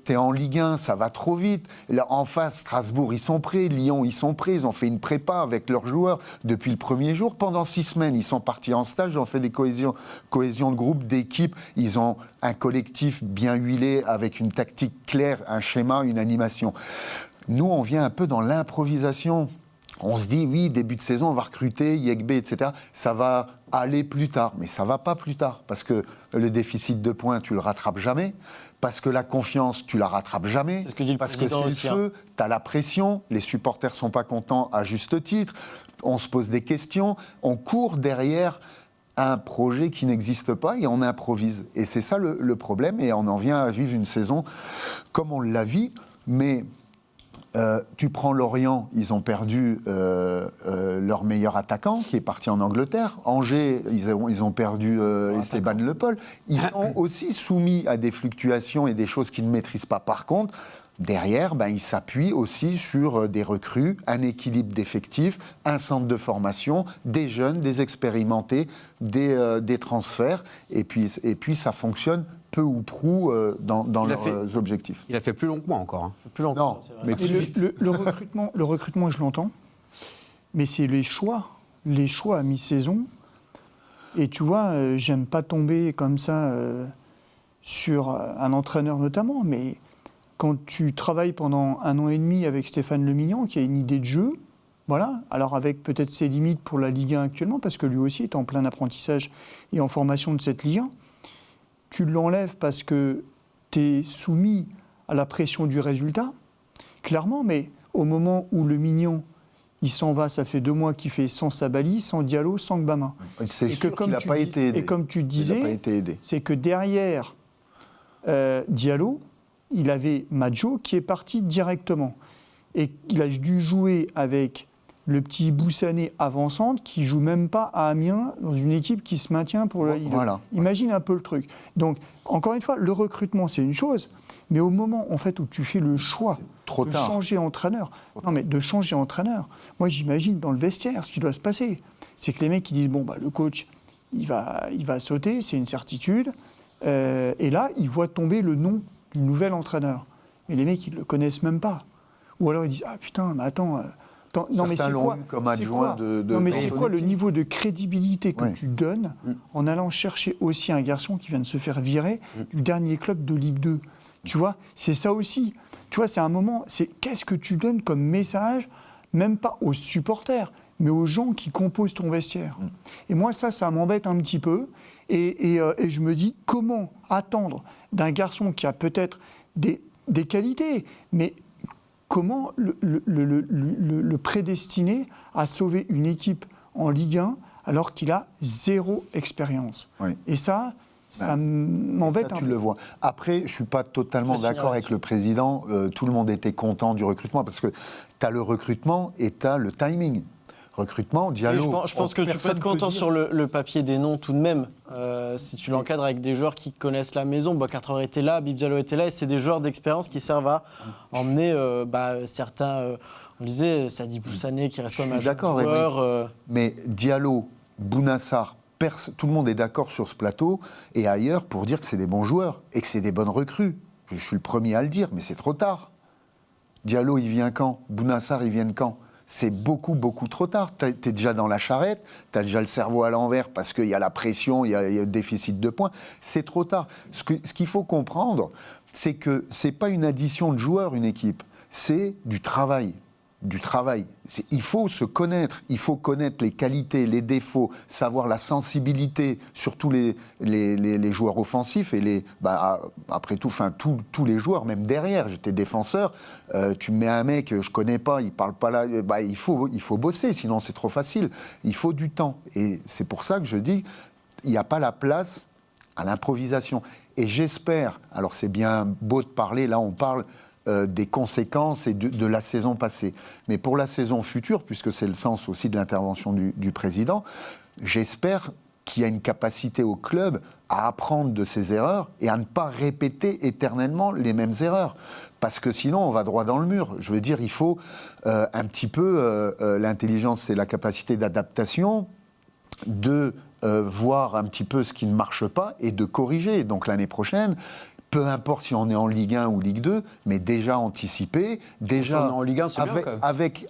T'es en Ligue 1, ça va trop vite. Là, en face, Strasbourg, ils sont prêts. Lyon, ils sont prêts. Ils ont fait une prépa avec leurs joueurs depuis le premier jour. Pendant 6 semaines, ils sont partis en stage. Ils ont fait des cohésions de groupe, d'équipe. Ils ont un collectif bien huilé avec une tactique claire, un schéma, une animation. Nous, on vient un peu dans l'improvisation. On se dit, oui, début de saison, on va recruter, Yegbe, etc. Ça va aller plus tard. Mais ça ne va pas plus tard. Parce que le déficit de points, tu ne le rattrapes jamais. Parce que la confiance, tu ne la rattrapes jamais. C'est ce que dit le parce que président c'est aussi, le feu, tu as la pression, les supporters ne sont pas contents à juste titre. On se pose des questions. On court derrière un projet qui n'existe pas et on improvise. Et c'est ça le problème. Et on en vient à vivre une saison comme on l'a vit. Mais Tu prends Lorient, ils ont perdu leur meilleur attaquant qui est parti en Angleterre. Angers, ils ont perdu Esteban Le Pol. Ils sont aussi soumis à des fluctuations et des choses qu'ils ne maîtrisent pas. Par contre, derrière, ils s'appuient aussi sur des recrues, un équilibre d'effectifs, un centre de formation, des jeunes, des expérimentés, des transferts. Et puis ça fonctionne peu ou prou dans leurs objectifs. Il a fait plus long que moi encore. Hein. Plus longtemps, Non, c'est vrai. mais Le recrutement, je l'entends, mais c'est les choix à mi-saison. Et tu vois, j'aime pas tomber comme ça sur un entraîneur notamment, mais quand tu travailles pendant 1 an et demi avec Stéphane Le Mignan, qui a une idée de jeu, voilà, alors avec peut-être ses limites pour la Ligue 1 actuellement, parce que lui aussi est en plein apprentissage et en formation de cette Ligue 1, tu l'enlèves parce que tu es soumis à la pression du résultat, clairement, mais au moment où le Mignon, il s'en va, ça fait 2 mois qu'il fait sans Sabali, sans Diallo, sans Gbama. C'est Et que sûr qu'il n'a pas été aidé. Et comme tu Il n'a disais, pas été aidé. c'est que derrière Diallo, il avait Madjo qui est parti directement. Et il a dû jouer avec le petit Boussané avançante qui joue même pas à Amiens dans une équipe qui se maintient pour la Ligue 1. Voilà. Imagine un peu le truc. Donc, encore une fois, le recrutement, c'est une chose, mais au moment en fait, où tu fais le choix trop de tard. changer entraîneur, de changer entraîneur, moi j'imagine dans le vestiaire ce qui doit se passer. C'est que les mecs qui disent, le coach, il va sauter, c'est une certitude. Et là, ils voient tomber le nom du nouvel entraîneur. Mais les mecs, ils ne le connaissent même pas. Ou alors ils disent, ah putain, mais attends... non, mais c'est quoi, comme adjoint non, mais c'est quoi le niveau de crédibilité que Ouais. tu donnes en allant chercher aussi un garçon qui vient de se faire virer du dernier club de Ligue 2 ? Tu vois, c'est ça aussi. Tu vois, c'est un moment, c'est qu'est-ce que tu donnes comme message, même pas aux supporters, mais aux gens qui composent ton vestiaire. Et moi, ça m'embête un petit peu. Et je me dis, comment attendre d'un garçon qui a peut-être des qualités, mais comment le prédestiner à sauver une équipe en Ligue 1 alors qu'il a 0 expérience. Oui. Et ça m'embête un Tu peu. le vois. Après, je ne suis pas totalement d'accord avec le président. Tout le monde était content du recrutement parce que tu as le recrutement et tu as le timing. Recrutement, Diallo... Je pense que tu peux être content sur le papier des noms tout de même. Si tu l'encadres avec des joueurs qui connaissent la maison, Bocartreur était là, Bib Diallo était là, et c'est des joueurs d'expérience qui servent à emmener certains... on disait, Sadi Boussané qui reste comme un joueur... Mais Diallo, Bounassar, tout le monde est d'accord sur ce plateau et ailleurs pour dire que c'est des bons joueurs et que c'est des bonnes recrues. Je suis le premier à le dire, mais c'est trop tard. Diallo, il vient quand ? Bounassar, ils viennent quand ? C'est beaucoup, beaucoup trop tard. Tu es déjà dans la charrette, tu as déjà le cerveau à l'envers parce qu'il y a la pression, il y a le déficit de points. C'est trop tard. Ce qu'il faut comprendre, c'est que ce n'est pas une addition de joueurs, une équipe. C'est du travail. Il faut se connaître, il faut connaître les qualités, les défauts, savoir la sensibilité, surtout les joueurs offensifs et après tout, tous les joueurs, même derrière. J'étais défenseur, tu me mets un mec, je connais pas, il parle pas là, il faut bosser, sinon c'est trop facile. Il faut du temps. Et c'est pour ça que je dis, il n'y a pas la place à l'improvisation. Et j'espère, alors c'est bien beau de parler, là on parle des conséquences et de la saison passée. Mais pour la saison future, puisque c'est le sens aussi de l'intervention du président, j'espère qu'il y a une capacité au club à apprendre de ses erreurs et à ne pas répéter éternellement les mêmes erreurs. Parce que sinon, on va droit dans le mur. Je veux dire, il faut un petit peu... l'intelligence, c'est la capacité d'adaptation, de voir un petit peu ce qui ne marche pas et de corriger. Donc l'année prochaine... Peu importe si on est en Ligue 1 ou Ligue 2, mais déjà anticiper, déjà Si on est en Ligue 1, c'est bien, quand même.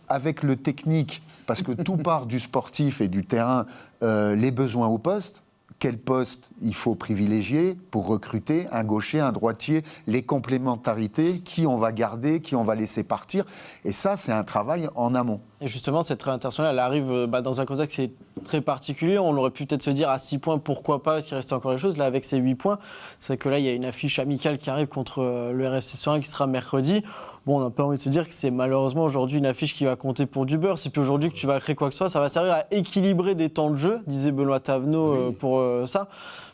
avec le technique, parce que tout part du sportif et du terrain, les besoins au poste. Quel poste il faut privilégier pour recruter un gaucher, un droitier, les complémentarités, qui on va garder, qui on va laisser partir. Et ça, c'est un travail en amont. Et justement, cette trêve internationale, elle arrive dans un contexte qui est très particulier. On aurait pu peut-être se dire à 6 points, pourquoi pas, parce qu'il restait encore des choses. Là, avec ces 8 points, c'est que là, il y a une affiche amicale qui arrive contre le RSC Seraing qui sera mercredi. Bon, on n'a pas envie de se dire que c'est malheureusement aujourd'hui une affiche qui va compter pour du beurre. C'est plus aujourd'hui que tu vas créer quoi que ce soit. Ça va servir à équilibrer des temps de jeu, disait Benoît Tavenot pour ça.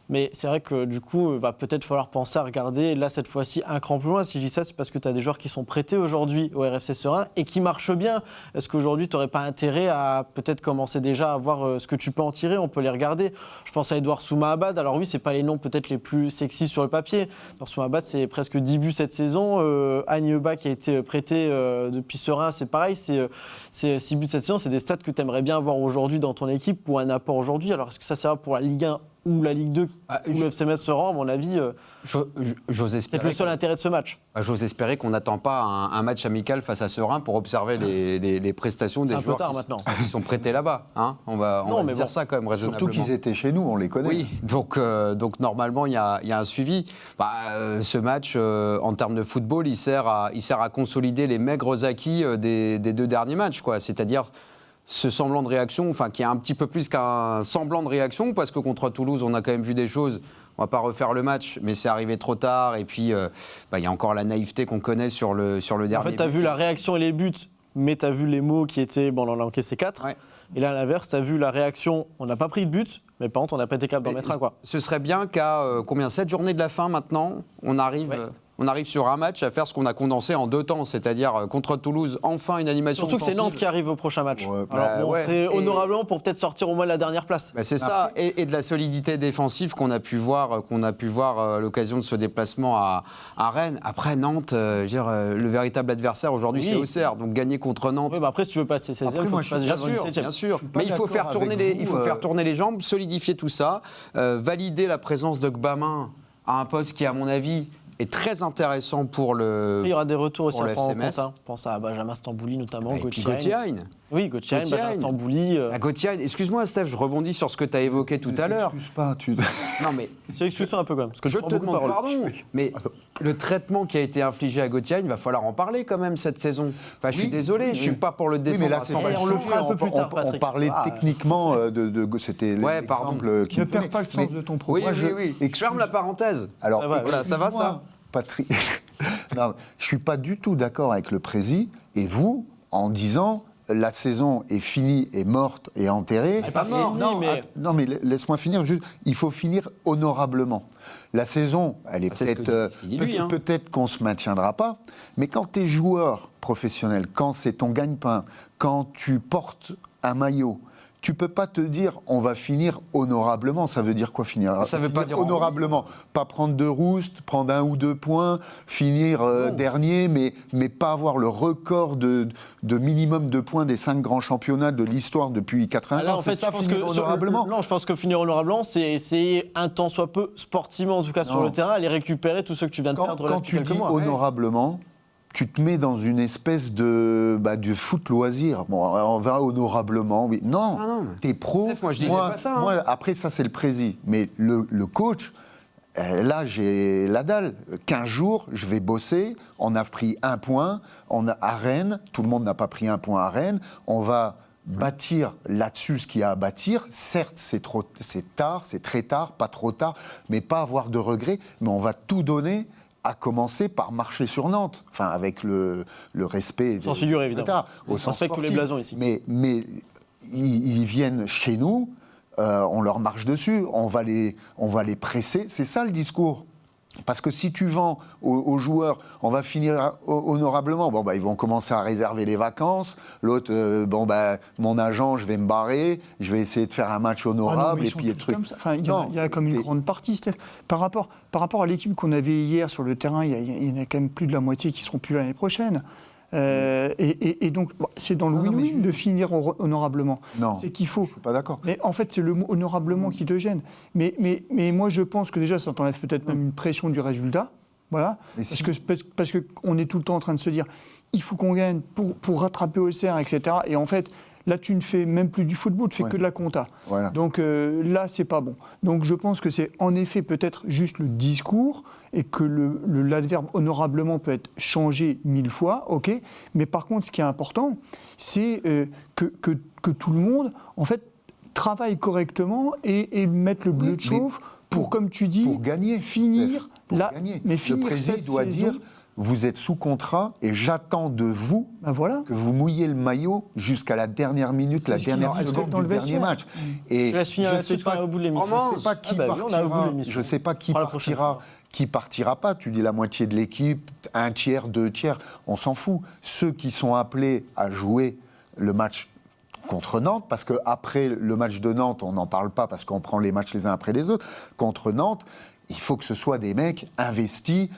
Mais c'est vrai que du coup, il va peut-être falloir penser à regarder, là, cette fois-ci, un cran plus loin. Si je dis ça, c'est parce que tu as des joueurs qui sont prêtés aujourd'hui au RFC Serein et qui marchent bien. Est-ce qu'aujourd'hui, tu n'aurais pas intérêt à peut-être commencer déjà à voir ce que tu peux en tirer? On peut les regarder. Je pense à Edouard Souma-Abad. Alors oui, c'est pas les noms peut-être les plus sexy sur le papier. Edouard Souma-Abad, c'est presque 10 buts cette saison. Agne Ba, qui a été prêté depuis Serein, c'est pareil. C'est 6 buts cette saison. C'est des stats que tu aimerais bien avoir aujourd'hui dans ton équipe ou un apport aujourd'hui. Alors est-ce que ça sert pour la Ligue 1 ou la Ligue 2 où le FC Metz se rend, à mon avis, J'ose c'est espérer. le seul intérêt de ce match. J'ose espérer qu'on n'attend pas un match amical face à Serein pour observer les prestations des C'est un peu joueurs tard maintenant. qui sont prêtés là-bas. Hein, on va Non, se mais dire bon. ça quand même raisonnablement. Surtout qu'ils étaient chez nous, on les connaît. Oui, donc normalement il y a un suivi. Ce match, en termes de football, il sert à consolider les maigres acquis des 2 derniers matchs, quoi. C'est-à-dire ce semblant de réaction, enfin qui est un petit peu plus qu'un semblant de réaction, parce que contre Toulouse, on a quand même vu des choses. On va pas refaire le match, mais c'est arrivé trop tard. Et puis, il y a encore la naïveté qu'on connaît sur le dernier. En fait, tu as vu la réaction et les buts, mais tu as vu les mots qui étaient. Bon, on en a encaissé 4. Ouais. Et là, à l'inverse, tu as vu la réaction. On n'a pas pris de but, mais par contre, on n'a pas été capable d'en mettre un, quoi. Ce serait bien qu'à 7 journées de la fin maintenant, on arrive. Ouais. On arrive sur un match à faire ce qu'on a condensé en 2 temps, c'est-à-dire contre Toulouse, enfin une animation Surtout que c'est offensive. Nantes qui arrive au prochain match. Ouais, Alors, bon, ouais. c'est Et- honorablement pour peut-être sortir au moins de la dernière place. C'est ça, et de la solidité défensive qu'on a pu voir à l'occasion de ce déplacement à Rennes. Après Nantes, le véritable adversaire aujourd'hui, Oui. c'est Auxerre, donc gagner contre Nantes. Oui, bah après, si tu veux passer 16e, Après, il faut moi, que tu je passes suis déjà Bien dans le sûr, 17e. bien sûr. pas Mais il faut faire d'accord tourner avec vous, faire tourner les jambes, solidifier tout ça, valider la présence de Gbamin à un poste qui, à mon avis, est très intéressant pour Il y aura des retours aussi pour le à prendre en FCMS. compte. Hein. Pense à Benjamin Stambouli notamment, Et puis Gauthier. Gauthier. Oui, Gauthier, Gauthier. Benjamin Stambouli. Gauthier, excuse-moi Steph, je rebondis sur ce que tu as évoqué tout à l'heure. Excuse pas, Non mais C'est excuse un peu quand même, parce que je prends te beaucoup de demande paroles. pardon, mais le traitement qui a été infligé à Gauthier, il va falloir en parler quand même cette saison. Enfin, je suis Oui, désolé, je suis pas pour le Oui, défendre. mais là, à c'est 100%. pas on le fera un peu plus tard, on Patrick. parlait Ah, techniquement c'était Ouais, l'exemple qui Ne me perds venait. pas le sens Mais- de ton propos. Oui, Moi, oui. excuse- Je ferme la parenthèse. Alors, Ça va, voilà, ça va, ça excuse-moi, Patrick. Non, je suis pas du tout d'accord avec le prési et vous en disant la saison est finie, est morte et enterrée. Elle est pas morte, non, mais- non, mais laisse-moi finir. Juste, il faut finir honorablement. La saison, elle est Ah, c'est ce que dit lui, hein. peut-être qu'on se maintiendra pas, mais quand tu es joueur professionnel, quand c'est ton gagne-pain, quand tu portes un maillot, tu peux pas te dire on va finir honorablement. Ça veut dire quoi finir? Ça veut pas Finir dire honorablement. Pas prendre de rouste, prendre 1 ou 2 points, finir dernier, mais pas avoir le record de minimum de points des 5 grands championnats de l'histoire depuis 80 Ah, là, ans. en fait, C'est ça, je pense finir que honorablement. non, je pense que finir honorablement, c'est essayer un tant soit peu sportivement, en tout cas sur Non. le terrain, aller récupérer tous ceux que tu viens de Quand, perdre là quand depuis tu quelques dis mois. honorablement, tu te mets dans une espèce de foot loisir. Bon, on va honorablement, oui. Non, Ah non, mais- t'es pro. Steph, moi, je disais pas ça, hein. Après, ça, c'est le prési. Mais le coach, là, j'ai la dalle. 15 jours, je vais bosser. On a pris 1 point. À Rennes, tout le monde n'a pas pris 1 point à Rennes. On va bâtir là-dessus ce qu'il y a à bâtir. Certes, c'est tard, c'est très tard, pas trop tard, mais pas avoir de regrets. Mais on va tout donner, à commencer par marcher sur Nantes, enfin avec le respect. Sens figuré, évidemment. Au On sens respecte tous les sportif. blasons ici. Mais ils viennent chez nous, on leur marche dessus, on va les presser. C'est ça le discours. Parce que si tu vends aux joueurs, on va finir honorablement, ils vont commencer à réserver les vacances. L'autre, mon agent, je vais me barrer, je vais essayer de faire un match Ah non, honorable mais ils et sont puis les tous trucs. comme ça. Enfin, il y Non, a comme une et- grande partie, Steph. Par rapport à l'équipe qu'on avait hier sur le terrain, il y en a quand même plus de la moitié qui seront plus l'année prochaine. Et donc, c'est dans le Non, non, mais win-win juste- de finir honorablement. Non. C'est qu'il faut. Je suis pas d'accord. Mais en fait, c'est le mot honorablement qui te gêne. Mais moi, je pense que déjà, ça t'enlève peut-être même une pression du résultat. Voilà. Mais Parce qu'on est tout le temps en train de se dire, il faut qu'on gagne pour rattraper Auxerre, etc. Et en fait, là, tu ne fais même plus du football, tu fais Ouais. que de la compta. Voilà. Donc là, c'est pas bon. Donc je pense que c'est en effet peut-être juste le discours et que l'adverbe honorablement peut être changé 1000 fois, ok. Mais par contre, ce qui est important, c'est que tout le monde, en fait, travaille correctement et mette le bleu Oui, de chauffe pour, comme tu dis, pour gagner, finir Steph, pour là, gagner. mais Le finir président cette doit saison dire vous êtes sous contrat et j'attends de vous Ben voilà. que vous mouillez le maillot jusqu'à la dernière minute, C'est la ce qu'ils dernière disent seconde dans le du dernier vestiaire. match. Et Je laisse finir je la sais discussion pas- au bout de l'émission. je sais pas qui Ah bah oui, on est au bout de partira. l'émission. Je sais pas qui On fera la prochaine partira. fois. Qui partira pas. Tu dis la moitié de l'équipe, un tiers, deux tiers. On s'en fout. Ceux qui sont appelés à jouer le match contre Nantes, parce qu'après le match de Nantes, on n'en parle pas parce qu'on prend les matchs les uns après les autres. Contre Nantes, il faut que ce soit des mecs investis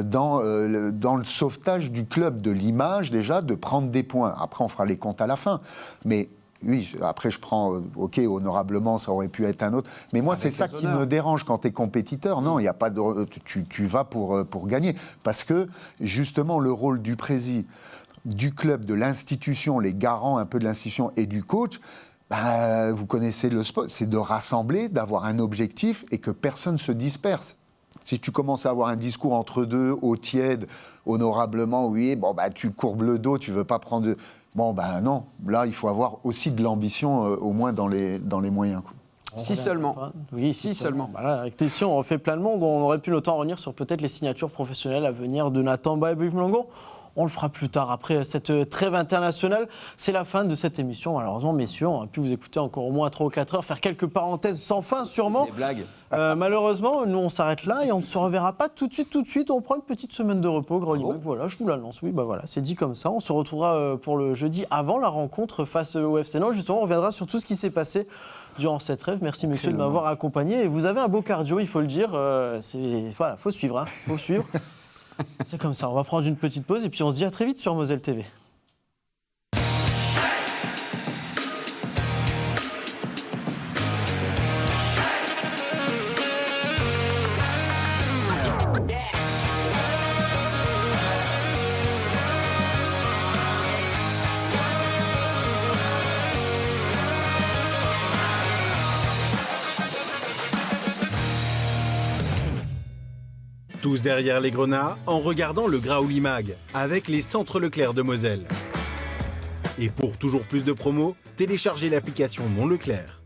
dans le sauvetage du club, de l'image déjà, de prendre des points. Après, on fera les comptes à la fin. Mais oui, après je prends, ok, honorablement, ça aurait pu être un autre. Mais moi, c'est ça qui me dérange quand tu es compétiteur. Non, il y a pas de, tu vas pour gagner. Parce que, justement, le rôle du président, du club, de l'institution, les garants un peu de l'institution et du coach, vous connaissez le sport, c'est de rassembler, d'avoir un objectif et que personne ne se disperse. Si tu commences à avoir un discours entre deux, au tiède, honorablement, oui, bon, tu courbes le dos, tu veux pas prendre... Bon, non, là, il faut avoir aussi de l'ambition, au moins dans les moyens, quoi. Si seulement. Oui, Si seulement. Voilà, avec Tessie, on refait plein de monde. On aurait pu notamment revenir sur peut-être les signatures professionnelles à venir de Nathan Ba et Brive Mlongo. On le fera plus tard. Après cette trêve internationale, c'est la fin de cette émission. Malheureusement, messieurs, on a pu vous écouter encore au moins 3 ou 4 heures, faire quelques parenthèses sans fin sûrement. Des blagues. Malheureusement, nous on s'arrête là et on ne se reverra pas tout de suite. On prend une petite semaine de repos, Grolimac. Voilà, je vous l'annonce. Oui, voilà, c'est dit comme ça. On se retrouvera pour le jeudi avant la rencontre face au FC Nantes. Justement, on reviendra sur tout ce qui s'est passé durant cette trêve. Merci messieurs de m'avoir accompagné. Et vous avez un beau cardio, il faut le dire. Voilà, faut suivre, hein, faut suivre. C'est comme ça. On va prendre une petite pause et puis on se dit à très vite sur Moselle TV. Tous derrière les grenats en regardant le Graouli Mag avec les centres Leclerc de Moselle. Et pour toujours plus de promos, téléchargez l'application Mon Leclerc.